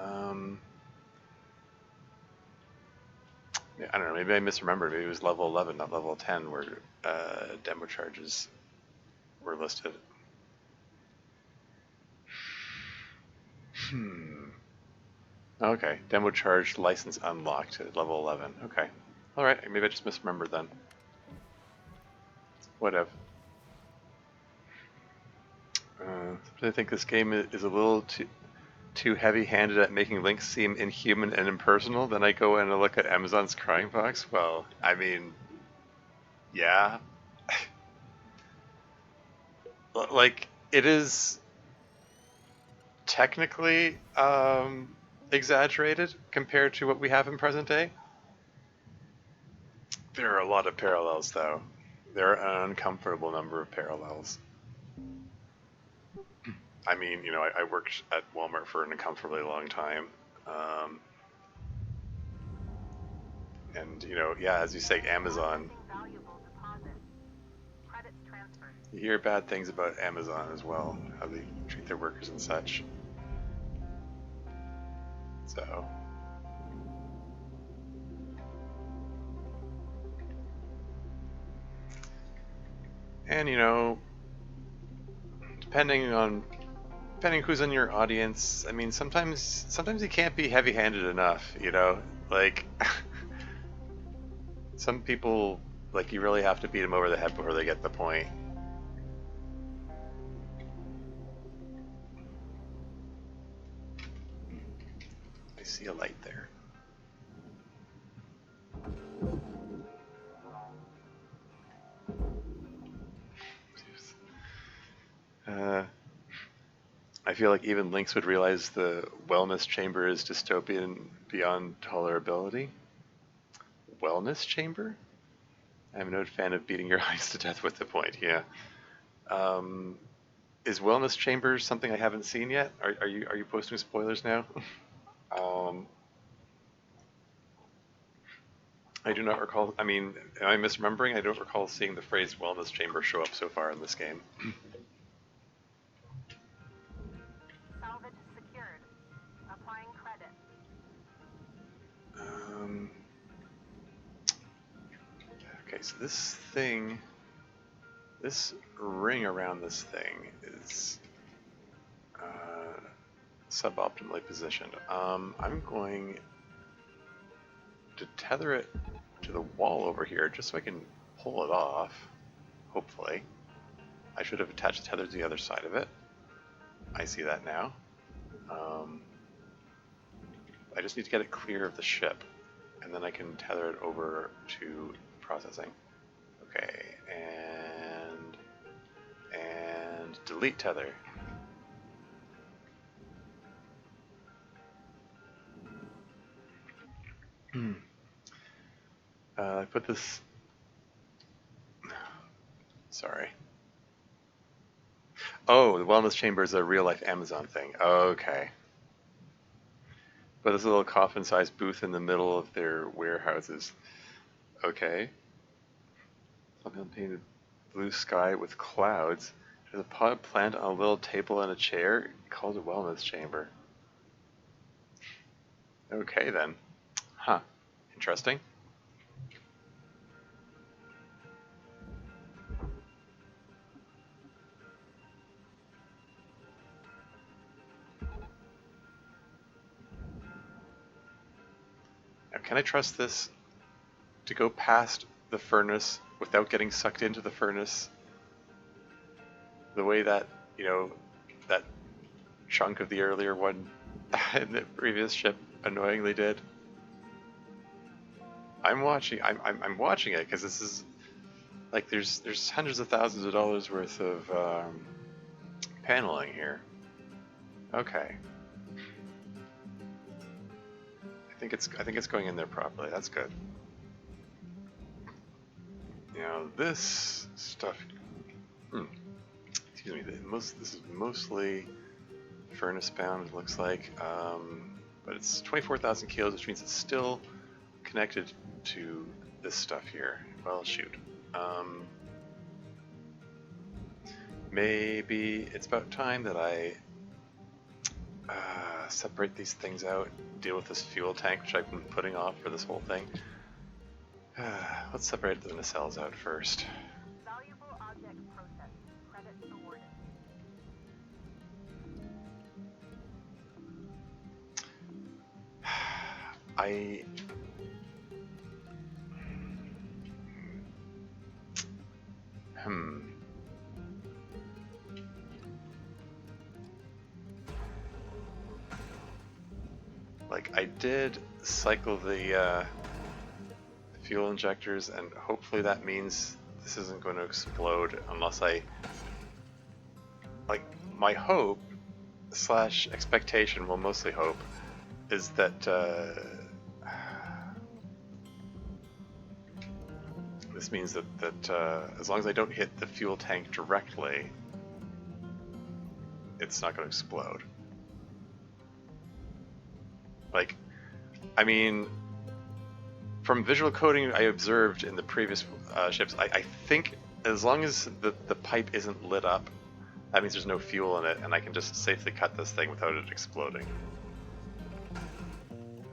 Yeah, I don't know, maybe I misremembered. Maybe it was level 11, not level 10, where demo charges were listed. Okay, demo charge license unlocked at level 11. Okay. Alright, maybe I just misremembered then. Whatever. I think this game is a little too heavy-handed at making Link seem inhuman and impersonal. Then I go and I look at Amazon's crying box. Well, I mean, yeah. Like, it is technically exaggerated compared to what we have in present day. There are a lot of parallels, though. There are an uncomfortable number of parallels. I mean, you know, I worked at Walmart for an uncomfortably long time. And, you know, yeah, as you say, Amazon. You hear bad things about Amazon as well, how they treat their workers and such. So. And, you know, depending who's in your audience, I mean, sometimes you can't be heavy-handed enough, you know? Like, some people, like, you really have to beat them over the head before they get the point. I see a light there. I feel like even Lynx would realize the wellness chamber is dystopian beyond tolerability. Wellness chamber? I'm no fan of beating your eyes to death with the point, yeah. Is wellness chamber something I haven't seen yet? Are you posting spoilers now? I do not recall, I mean, am I misremembering? I don't recall seeing the phrase wellness chamber show up so far in this game. Salvage secured. Applying credit. Okay, so this ring around this thing is suboptimally positioned. I'm going to tether it to the wall over here just so I can pull it off, hopefully. I should have attached the tether to the other side of it. I see that now. I just need to get it clear of the ship, and then I can tether it over to processing. Okay, and delete tether. I put this. Sorry. Oh, the wellness chamber is a real-life Amazon thing. Okay. But this little coffin-sized booth in the middle of their warehouses. Okay. Something painted blue sky with clouds. There's a pot plant on a little table and a chair called a wellness chamber. Okay then. Huh. Interesting. Now, can I trust this to go past the furnace without getting sucked into the furnace. The way that, that chunk of the earlier one in the previous ship annoyingly did. I'm watching it because this is like there's hundreds of thousands of dollars worth of paneling here. Okay. I think it's going in there properly. That's good. This stuff. Excuse me. This is mostly furnace bound. It looks like, but it's 24,000 kilos, which means it's still connected to this stuff here. Well, shoot. Maybe it's about time that I separate these things out, deal with this fuel tank, which I've been putting off for this whole thing. Let's separate the nacelles out first. Valuable object processed. Credits awarded. Like, I did cycle the fuel injectors, and hopefully that means this isn't going to explode unless I... Like, my hope / expectation, well, mostly hope, is that this means that as long as I don't hit the fuel tank directly, it's not going to explode. Like, I mean, from visual coding I observed in the previous ships, I think as long as the pipe isn't lit up, that means there's no fuel in it, and I can just safely cut this thing without it exploding.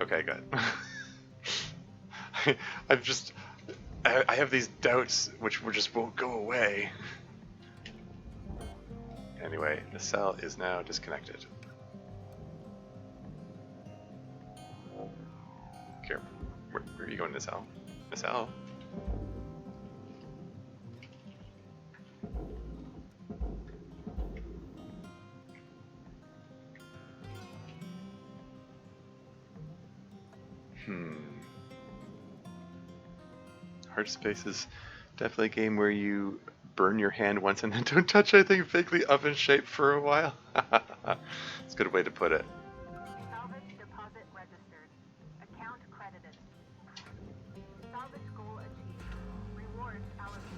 Okay, good. I have these doubts which just won't go away. Anyway, the cell is now disconnected. Here, where are you going, Nacelle? Nacelle? Hardspace is definitely a game where you burn your hand once and then don't touch anything vaguely oven shaped for a while. It's a good way to put it. Salvage deposit registered. Account credited. Salvage goal achieved. Rewards allocated.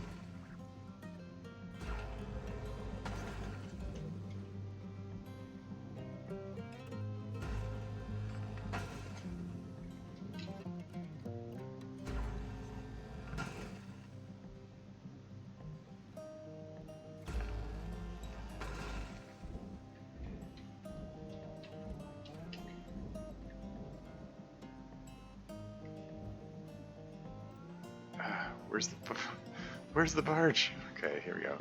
Where's the barge? Okay, here we go.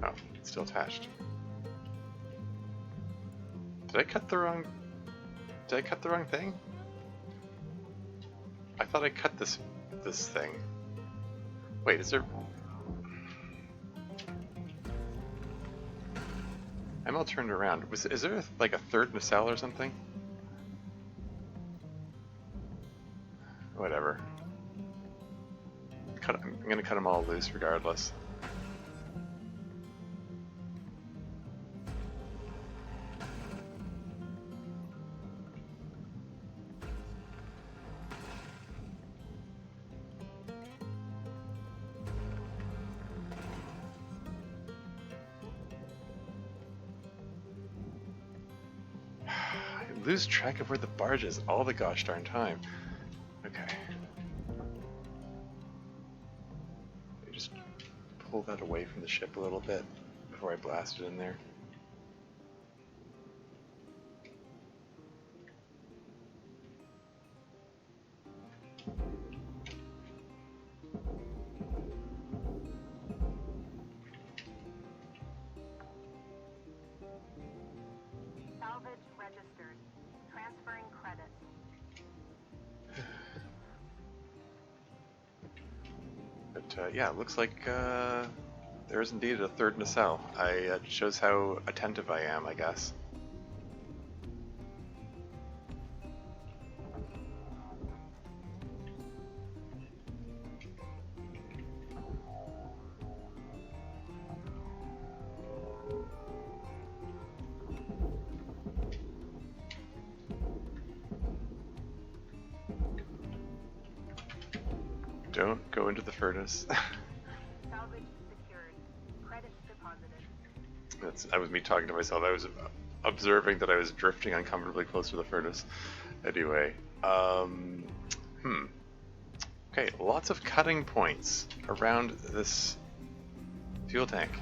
Oh, it's still attached. Did I cut the wrong thing? I thought I cut this thing. Wait, is there... I'm all turned around. Is there like a third nacelle or something? Whatever. I'm gonna cut them all loose regardless. I lose track of where the barge is all the gosh darn time. Okay. Just pull that away from the ship a little bit before I blast it in there. Salvage registered. Transferring credits. yeah, it looks like there is indeed a third nacelle. It shows how attentive I am, I guess. Don't go into the furnace. Salvage secured. Credits deposited. That was me talking to myself. I was observing that I was drifting uncomfortably close to the furnace. Anyway, okay, lots of cutting points around this fuel tank.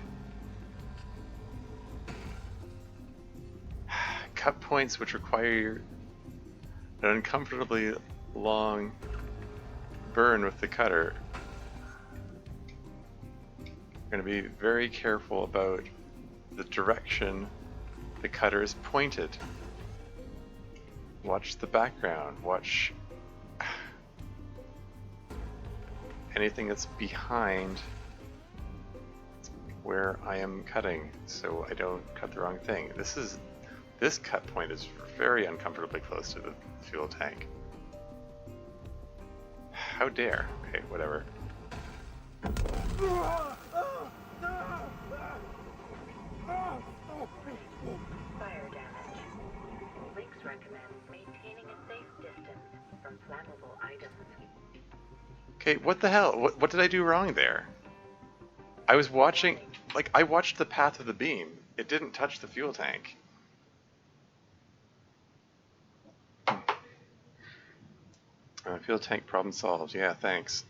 Cut points which require an uncomfortably long burn with the cutter. I'm going to be very careful about the direction the cutter is pointed. Watch the background. Watch anything that's behind where I am cutting, so I don't cut the wrong thing. This cut point is very uncomfortably close to the fuel tank. How dare? Okay, whatever. Fire damage. Links recommend maintaining a safe distance from flammable items. Okay, what the hell? What did I do wrong there? I was watching, like, I watched the path of the beam. It didn't touch the fuel tank. Fuel tank problem solved. Yeah, thanks.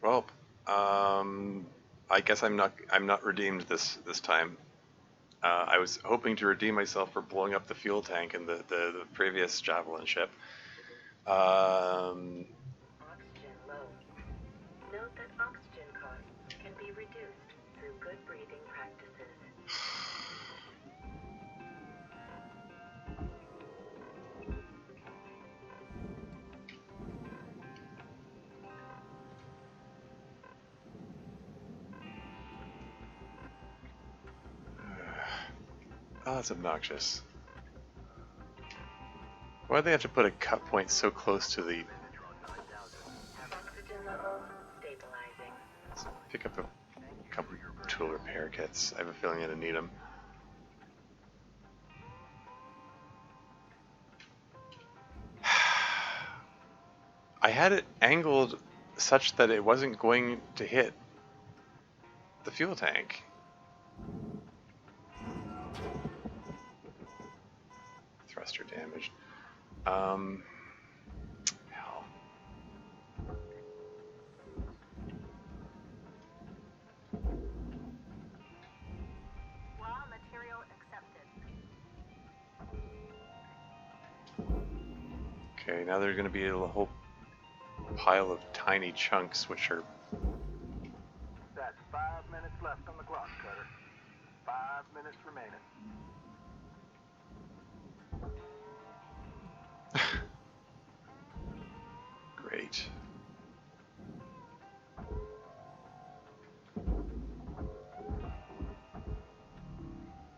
Well, I guess I'm not redeemed this time. I was hoping to redeem myself for blowing up the fuel tank in the previous Javelin ship. Oxygen low. Note that oxygen costs can be reduced through good breathing practices. Oh, that's obnoxious. Why do they have to put a cut point so close to the... Oxygen level stabilizing. Let's pick up a couple tool repair kits. I have a feeling I'm going to need them. I had it angled such that it wasn't going to hit the fuel tank. Thruster damaged. Hell. Raw material accepted. Okay, now there's going to be a whole pile of tiny chunks which are... That's 5 minutes left on the clock, Cutter. 5 minutes remaining. Great.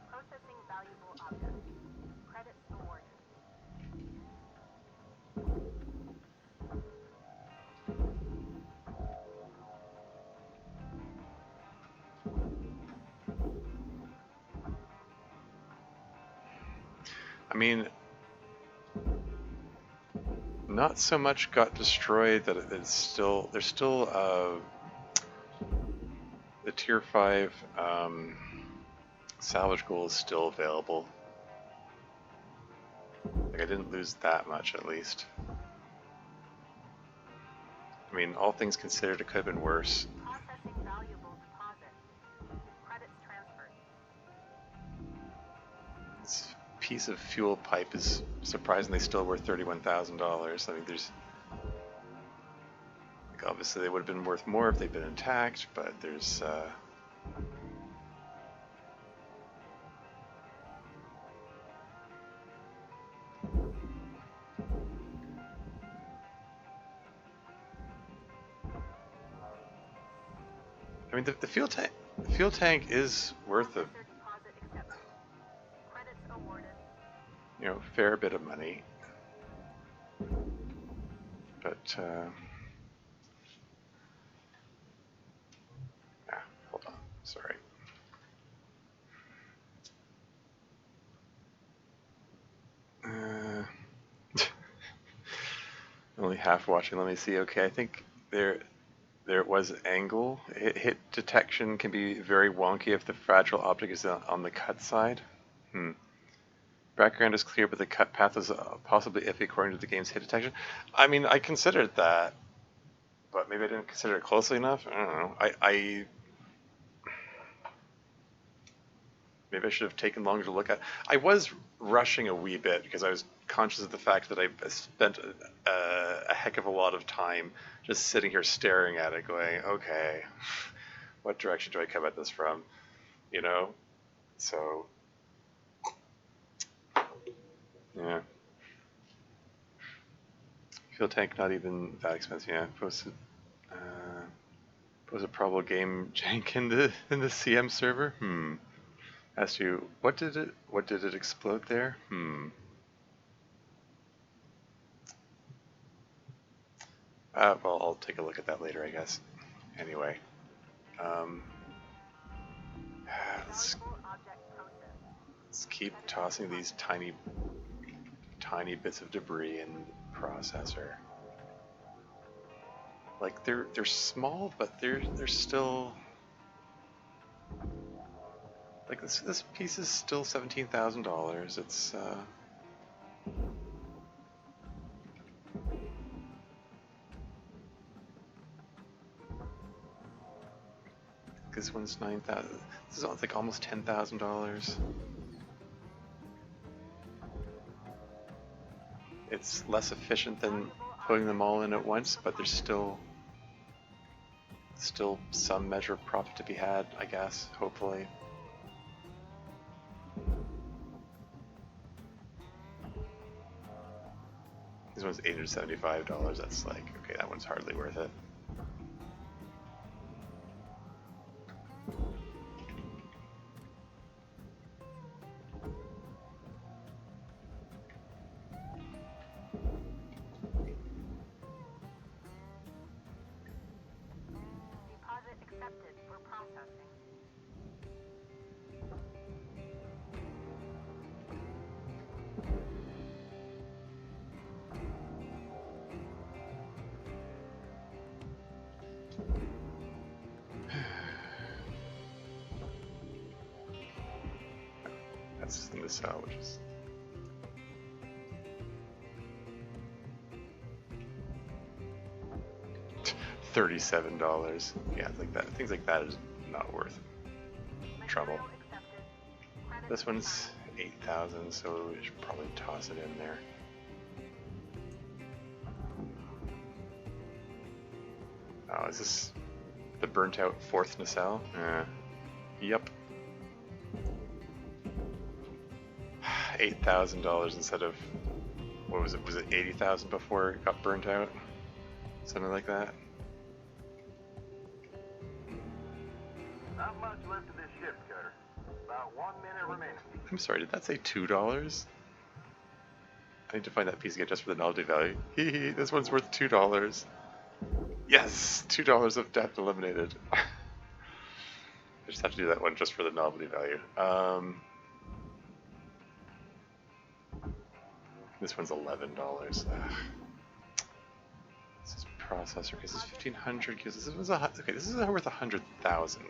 Processing valuable objects. Credits awarded. I mean, not so much got destroyed that it's still... There's still the tier 5 salvage goal is still available. Like, I didn't lose that much, at least. I mean, all things considered, it could have been worse. Processing valuable deposit. Credits transferred. This piece of fuel pipe is surprisingly still worth $31,000. I mean, there's... Like, obviously, they would have been worth more if they'd been intact, but there's... I mean, the fuel tank is worth a Deposit accepted. Credits awarded. Fair bit of money. But hold on, sorry. Only half watching. Let me see. Okay, I think there it was. Angle hit detection can be very wonky if the fragile object is on the cut side. Background is clear, but the cut path is possibly iffy according to the game's hit detection. I mean, I considered that, but maybe I didn't consider it closely enough. I don't know. Maybe I should have taken longer to look at. I was rushing a wee bit because I was conscious of the fact that I spent a heck of a lot of time just sitting here staring at it going, okay, what direction do I come at this from? So, yeah. Fuel tank not even that expensive. Yeah, posted a probable game jank in the CM server. As to what did it explode there? Well, I'll take a look at that later, I guess. Anyway, let's keep tossing these tiny bits of debris in the processor. Like they're small, but they're still. Like this piece is still $17,000. It's this one's $9,000. This is like almost $10,000. It's less efficient than putting them all in at once, but there's still some measure of profit to be had, I guess. Hopefully. This one's $875. That's like, okay, that one's hardly worth it. Deposit accepted for processing. That's in the cell, which is $37. Yeah, like that. Things like that is not worth trouble. This one's 8,000, so we should probably toss it in there. Oh, is this the burnt out fourth nacelle? Yep. $8,000 instead of, what was it? Was it 80,000 before it got burnt out? Something like that. Not much left of this ship, Cutter. About 1 minute remaining. I'm sorry, did that say $2? I need to find that piece again just for the novelty value. Hee this one's worth $2. Yes! $2 of debt eliminated. I just have to do that one just for the novelty value. This one's $11. Ugh. This is processor. Okay, this is 1,500. This is this is worth 100,000.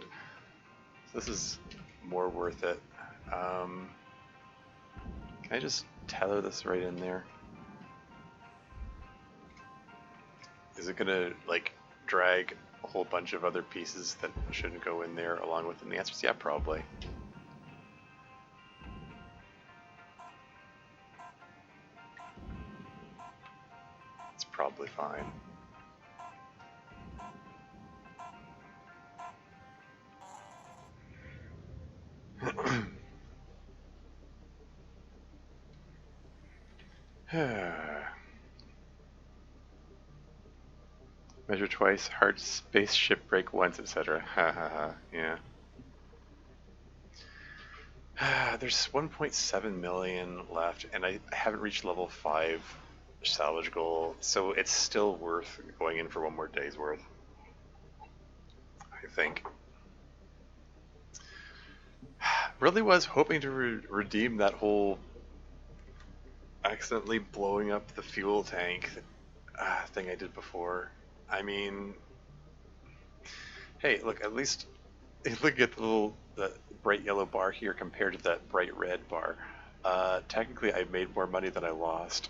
So this is more worth it. Can I just tether this right in there? Is it gonna like drag a whole bunch of other pieces that shouldn't go in there along with them? The answer is yeah, probably. It's probably fine. Measure twice, Hardspace Shipbreak once, etc. Ha ha ha, yeah. There's 1.7 million left, and I haven't reached level 5 salvage goal, so it's still worth going in for one more day's worth, I think. Really was hoping to redeem that whole accidentally blowing up the fuel tank thing I did before. I mean, hey, look, at least look at the bright yellow bar here compared to that bright red bar. Technically, I made more money than I lost.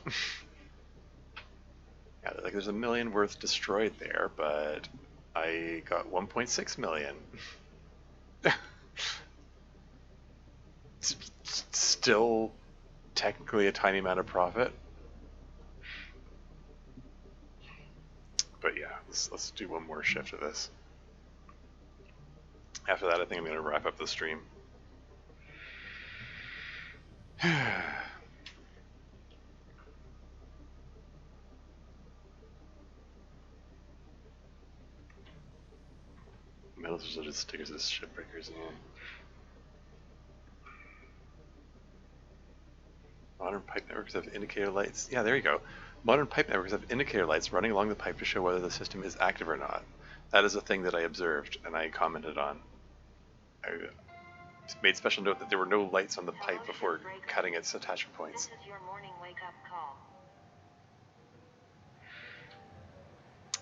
Yeah, like there's a million worth destroyed there, but I got 1.6 million. Still technically a tiny amount of profit. But yeah, let's do one more shift of this. After that, I think I'm going to wrap up the stream. Metals are just stickers as shipbreakers in. Modern pipe networks have indicator lights. Yeah, there you go. Modern pipe networks have indicator lights running along the pipe to show whether the system is active or not. That is a thing that I observed and I commented on. I made special note that there were no lights on the pipe before cutting its attachment points. This is your morning wake-up call.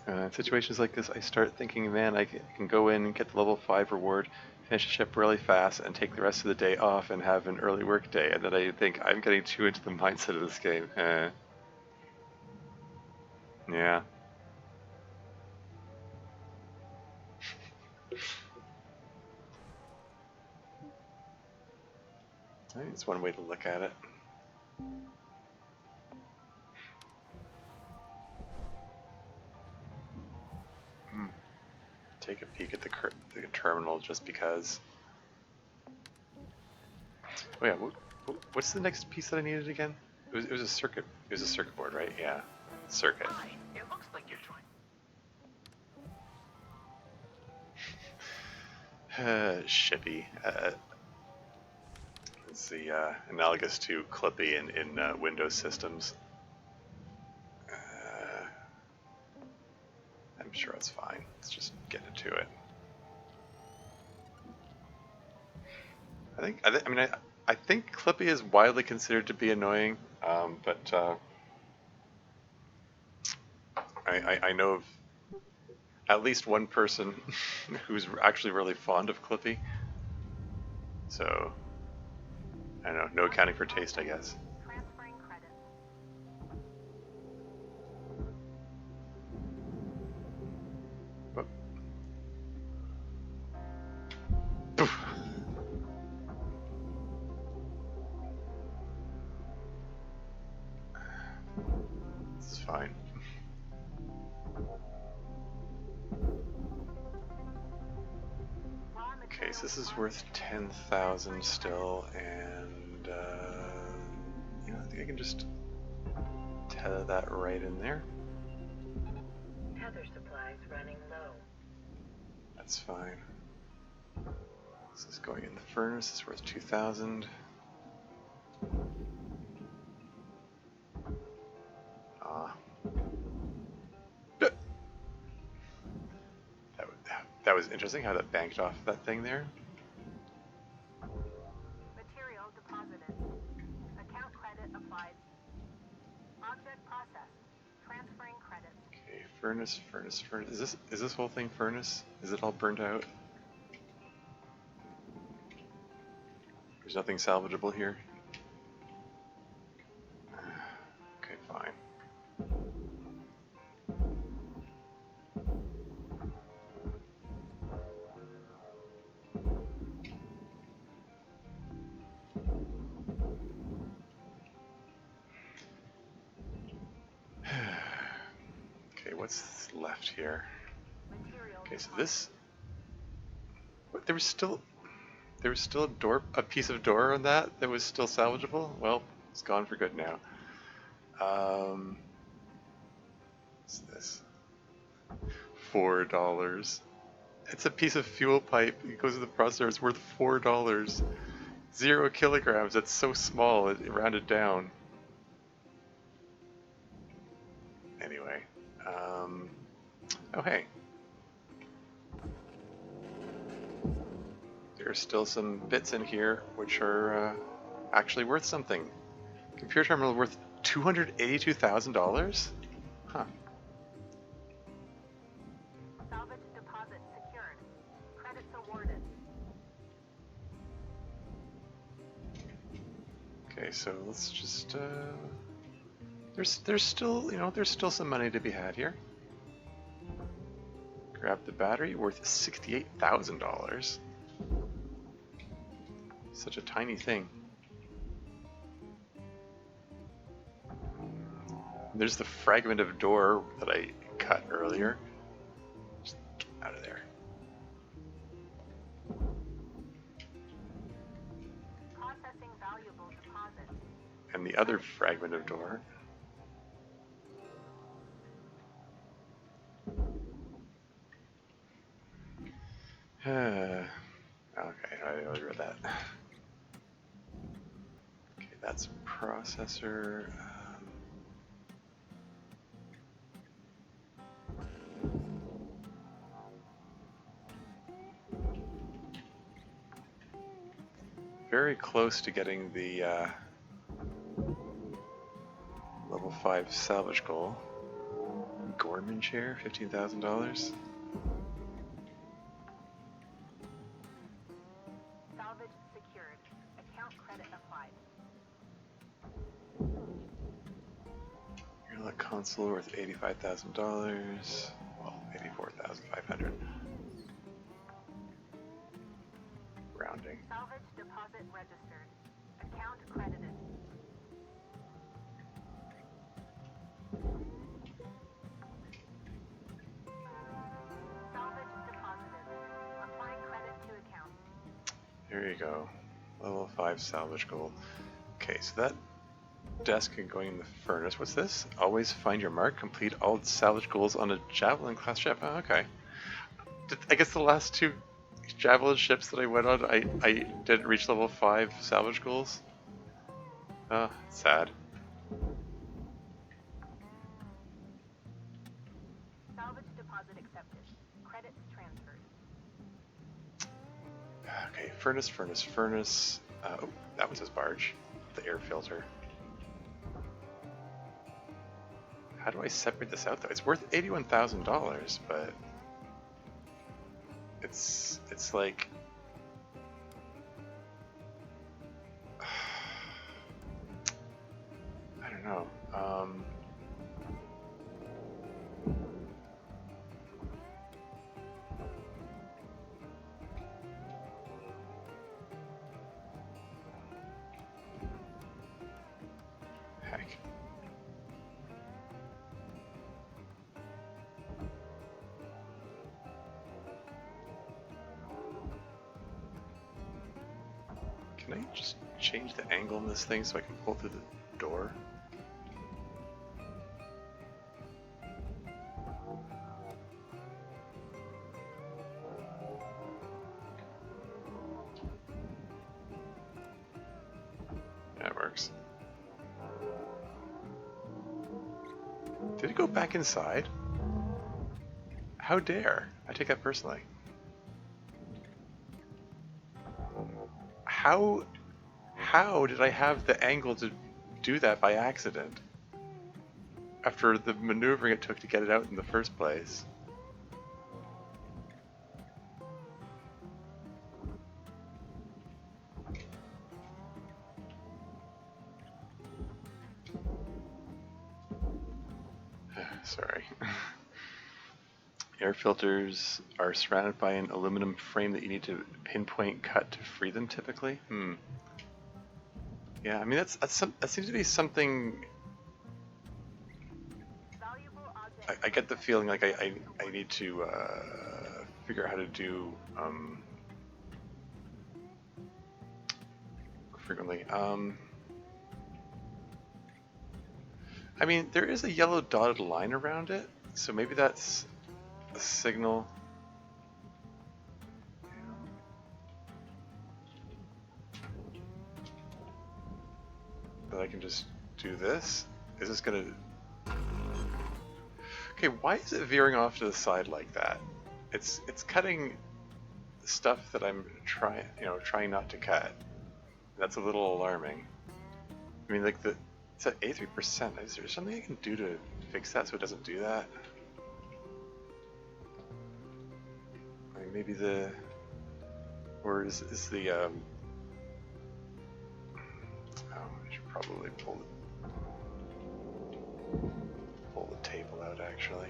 In situations like this, I start thinking, man, I can go in and get the level 5 reward, finish the ship really fast, and take the rest of the day off and have an early work day. And then I think, I'm getting too into the mindset of this game. Yeah. I think it's one way to look at it. Take a peek at the terminal just because. Oh yeah, what's the next piece that I needed again? It was a circuit. It was a circuit board, right? Yeah, circuit. Hi, it looks like you're trying. Shippy. It's the analogous to Clippy in Windows systems. I'm sure it's fine. Let's just get into it. I think Clippy is widely considered to be annoying, but I know of at least one person who's actually really fond of Clippy. So I don't know, no accounting for taste, I guess. Transferring credits. Whoop. Poof. This is fine. Okay, so this is worth 10,000 still, and yeah, I think I can just tether that right in there. Tether supplies running low. That's fine. This is going in the furnace. This is worth 2,000. That was interesting how that banked off that thing there. Material deposited. Account credit applied. Object processed. Transferring credits. Okay, furnace. Is this whole thing furnace? Is it all burnt out? There's nothing salvageable here. Okay, fine. Okay, what's left here? Okay, so this. What, there was still a piece of door on that was still salvageable. Well, it's gone for good now. What's this? $4. It's a piece of fuel pipe. It goes to the processor. It's worth $4. 0 kilograms. That's so small. It rounded down. Anyway. Oh, hey. There are still some bits in here which are actually worth something. Computer terminal worth $282,000? Huh. Salvage deposit secured. Credits awarded. Okay, so let's just there's still, you know, there's still some money to be had here. Grab the battery worth $68,000. Such a tiny thing. There's the fragment of door that I cut earlier. Just get out of there. Processing valuable deposit. And the other fragment of door. Okay, I already read that. Okay, that's processor. Very close to getting the level 5 salvage goal. Gorman chair, $15,000. Salvage secured. Account credit applied. Your console worth $85,000. Well, $84,500. Rounding. Salvage deposit registered. Account credited. Salvage deposited. Applying credit to account. There you go. Level 5 salvage goal. Okay, so that desk and going in the furnace. What's this? Always find your mark. Complete all salvage goals on a Javelin class ship. Oh, okay. I guess the last 2 Javelin ships that I went on, I didn't reach level 5 salvage goals. Oh, sad. Salvage deposit accepted. Credits transferred. Okay, furnace. Oh, that was his barge. The air filter. How do I separate this out though? It's worth $81,000, but it's like I don't know. Heck. Can I just change the angle in this thing so I can pull through the door? That works. Did it go back inside? How dare? I take that personally. How did I have the angle to do that by accident? After the maneuvering it took to get it out in the first place. Sorry. Air filters are surrounded by an aluminum frame that you need to pinpoint cut to free them typically. Yeah, I mean that seems to be something. I get the feeling like I need to figure out how to do frequently. I mean there is a yellow dotted line around it, so maybe that's a signal. That I can just do this? Is this gonna... Okay, why is it veering off to the side like that? It's cutting stuff that I'm trying not to cut. That's a little alarming. I mean, like it's at 83%. Is there something I can do to fix that so it doesn't do that? Like maybe or is the oh, I should probably pull the table out actually.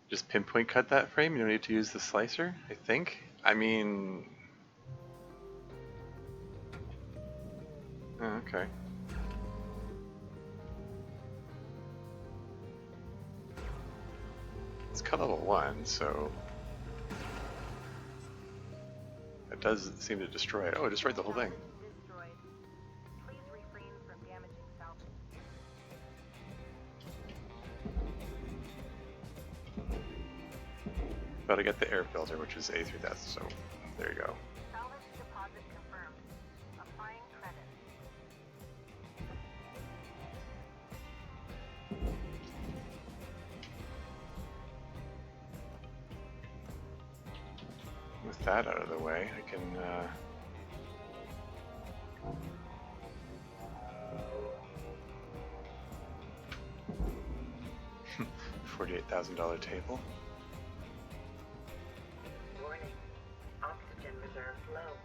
Just pinpoint cut that frame, you don't need to use the slicer, I think. I mean... Oh, okay. It's cut level 1, so... It does seem to destroy it. Oh, it destroyed the whole thing. Please refrain from damaging salvage. But I get the air filter, which is A3000, so there you go. Salvage deposit confirmed. Applying credit. With that out of the way, I can $48,000 table. Warning. Oxygen reserves low.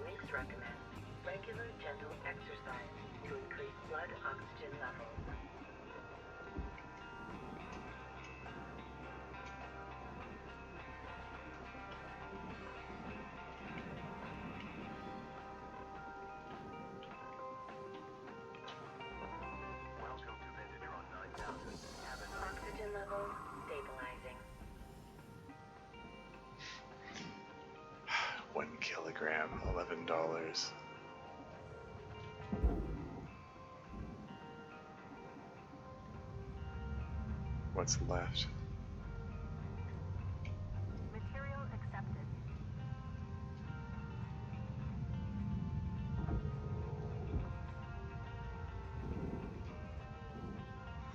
Links recommend regular gentle exercise to increase blood oxygen levels. Welcome to Vintage Run 9000. Oxygen levels stabilizing. 1 kilogram, $11. What's left? Material accepted.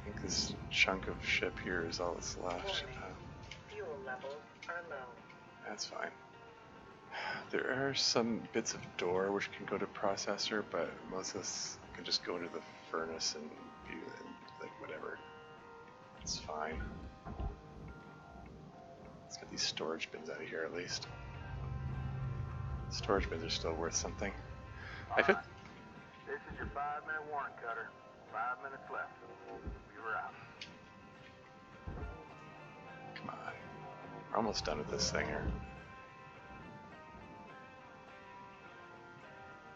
I think this chunk of ship here is all that's left. Fuel levels are low. That's fine. There are some bits of door which can go to processor, but most of this can just go into the furnace and be like whatever. It's fine. Let's get these storage bins out of here at least. Storage bins are still worth something. I fit. This is your 5-minute warning, Cutter. 5 minutes left. We were out. Come on. We're almost done with this thing here.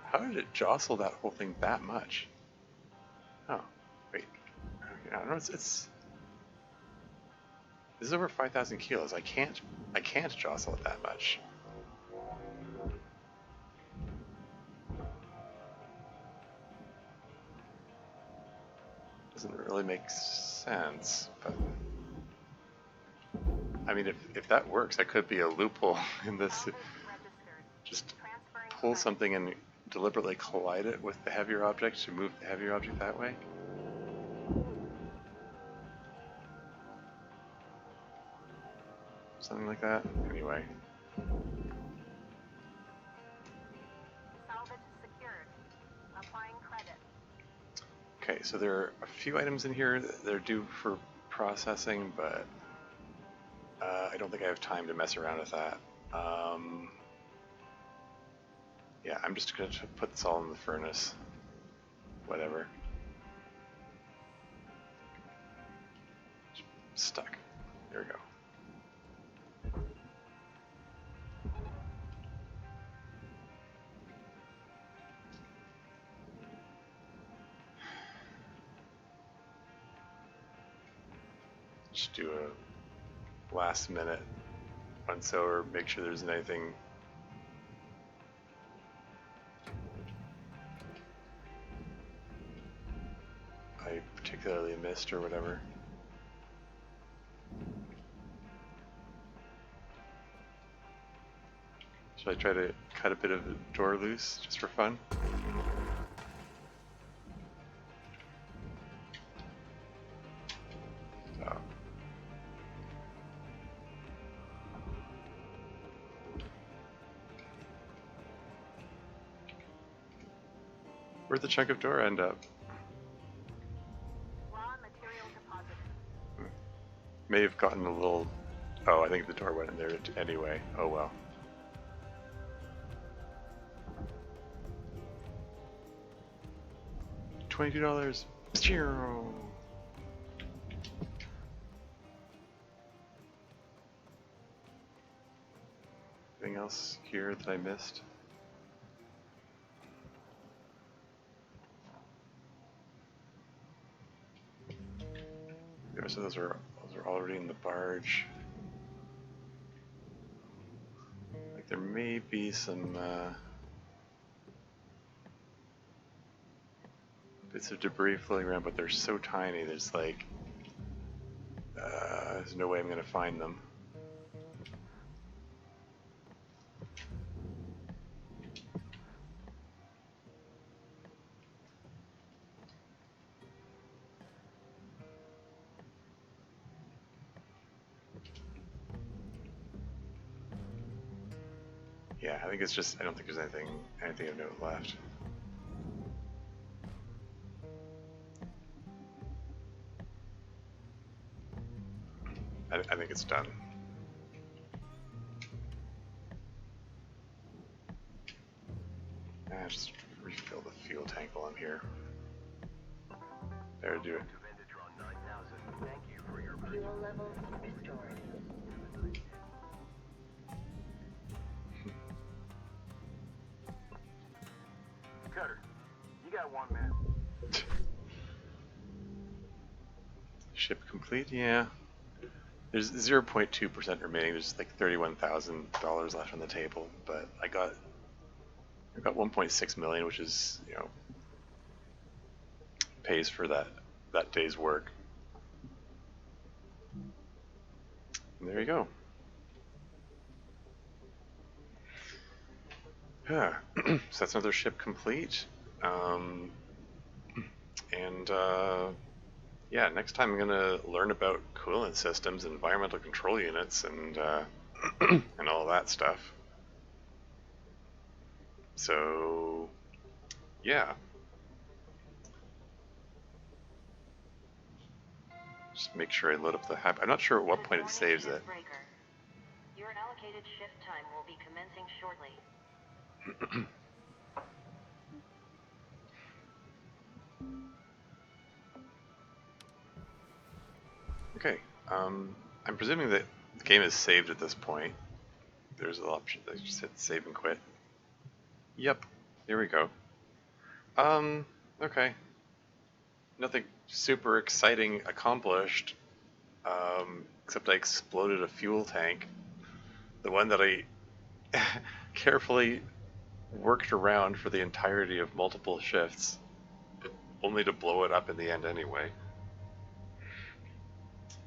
How did it jostle that whole thing that much? Oh, wait. I don't know. It's this is over 5,000 kilos. I can't jostle it that much. Doesn't really make sense, but I mean, if that works, that could be a loophole in this. Salvage registered. Just Transferring pull credit. something and deliberately collide it with the heavier object to move the heavier object that way. Something like that. Anyway. Salvage secured. Applying credit. Okay, so there are a few items in here that are due for processing, but I don't think I have time to mess around with that. Yeah, I'm just going to put this all in the furnace. Whatever. Stuck. There we go. Just do a last minute once over, make sure there's anything I particularly missed or whatever. Should I try to cut a bit of the door loose just for fun? Oh. Where'd the chunk of door end up? Raw material deposit. May have gotten a little... Oh, I think the door went in there anyway. Oh well. $22. Anything else here that I missed? Yeah, so those are already in the barge. Like there may be some bits of debris floating around, but they're so tiny. There's like there's no way I'm gonna find them. Yeah, I think it's just, I don't think there's anything of note left. I think it's done. Just refill the fuel tank while I'm here. There, do it. Thank you for your Fuel levels restored. Cutter, you got 1 minute. Ship complete, yeah. There's 0.2% remaining. There's like $31,000 left on the table, but I got 1.6 million, which is, you know, pays for that day's work. And there you go. Yeah. So that's another ship complete. Yeah, next time I'm gonna learn about coolant systems, environmental control units, and and all that stuff. So, yeah. Just make sure I load up the hab. I'm not sure at what point it saves it. Your allocated shift time will be commencing shortly. Okay, I'm presuming that the game is saved at this point. There's an option that just hit save and quit. Yep, here we go. Okay. Nothing super exciting accomplished, except I exploded a fuel tank. The one that I carefully worked around for the entirety of multiple shifts, only to blow it up in the end anyway.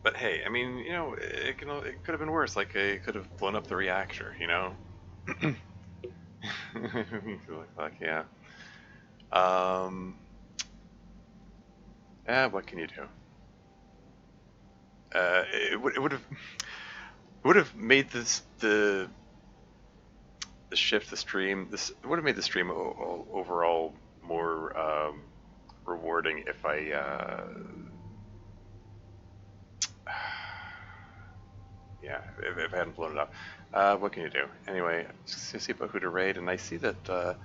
But hey, I mean, you know, it could have been worse. Like, I could have blown up the reactor, you know? Fuck yeah. What can you do? It would have made the shift, the stream, it would have made the stream overall more rewarding if I yeah, if I hadn't blown it up. What can you do? Anyway, just to see about who to raid, and I see that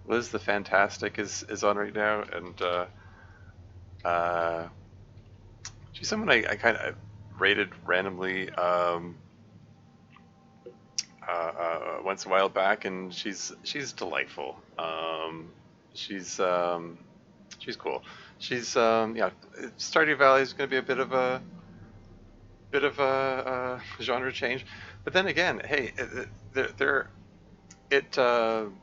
Liz the Fantastic is on right now, and she's someone I kind of raided randomly once a while back, and she's delightful. She's cool. She's yeah, Stardew Valley is going to be a bit of a bit of a genre change. But then again, hey, it um,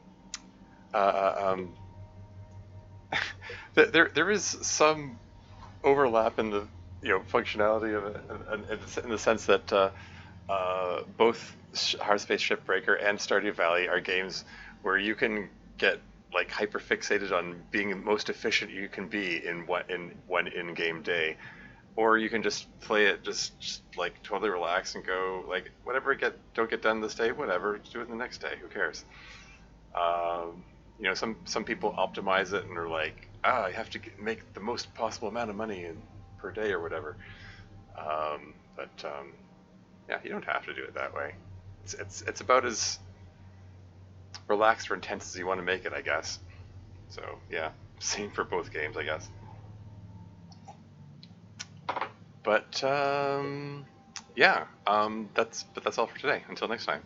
there is some overlap in the functionality of it, in the sense that both Hardspace Shipbreaker and Stardew Valley are games where you can get like hyper fixated on being the most efficient you can be in one in-game day, or you can just play it just like totally relax and go like whatever don't get done this day, whatever, do it the next day. Who cares? Some people optimize it and are like, I have to make the most possible amount of money per day or whatever. But yeah, you don't have to do it that way. It's about as relaxed or intense as you want to make it, I guess. So yeah, same for both games, I guess. But yeah, that's all for today. Until next time.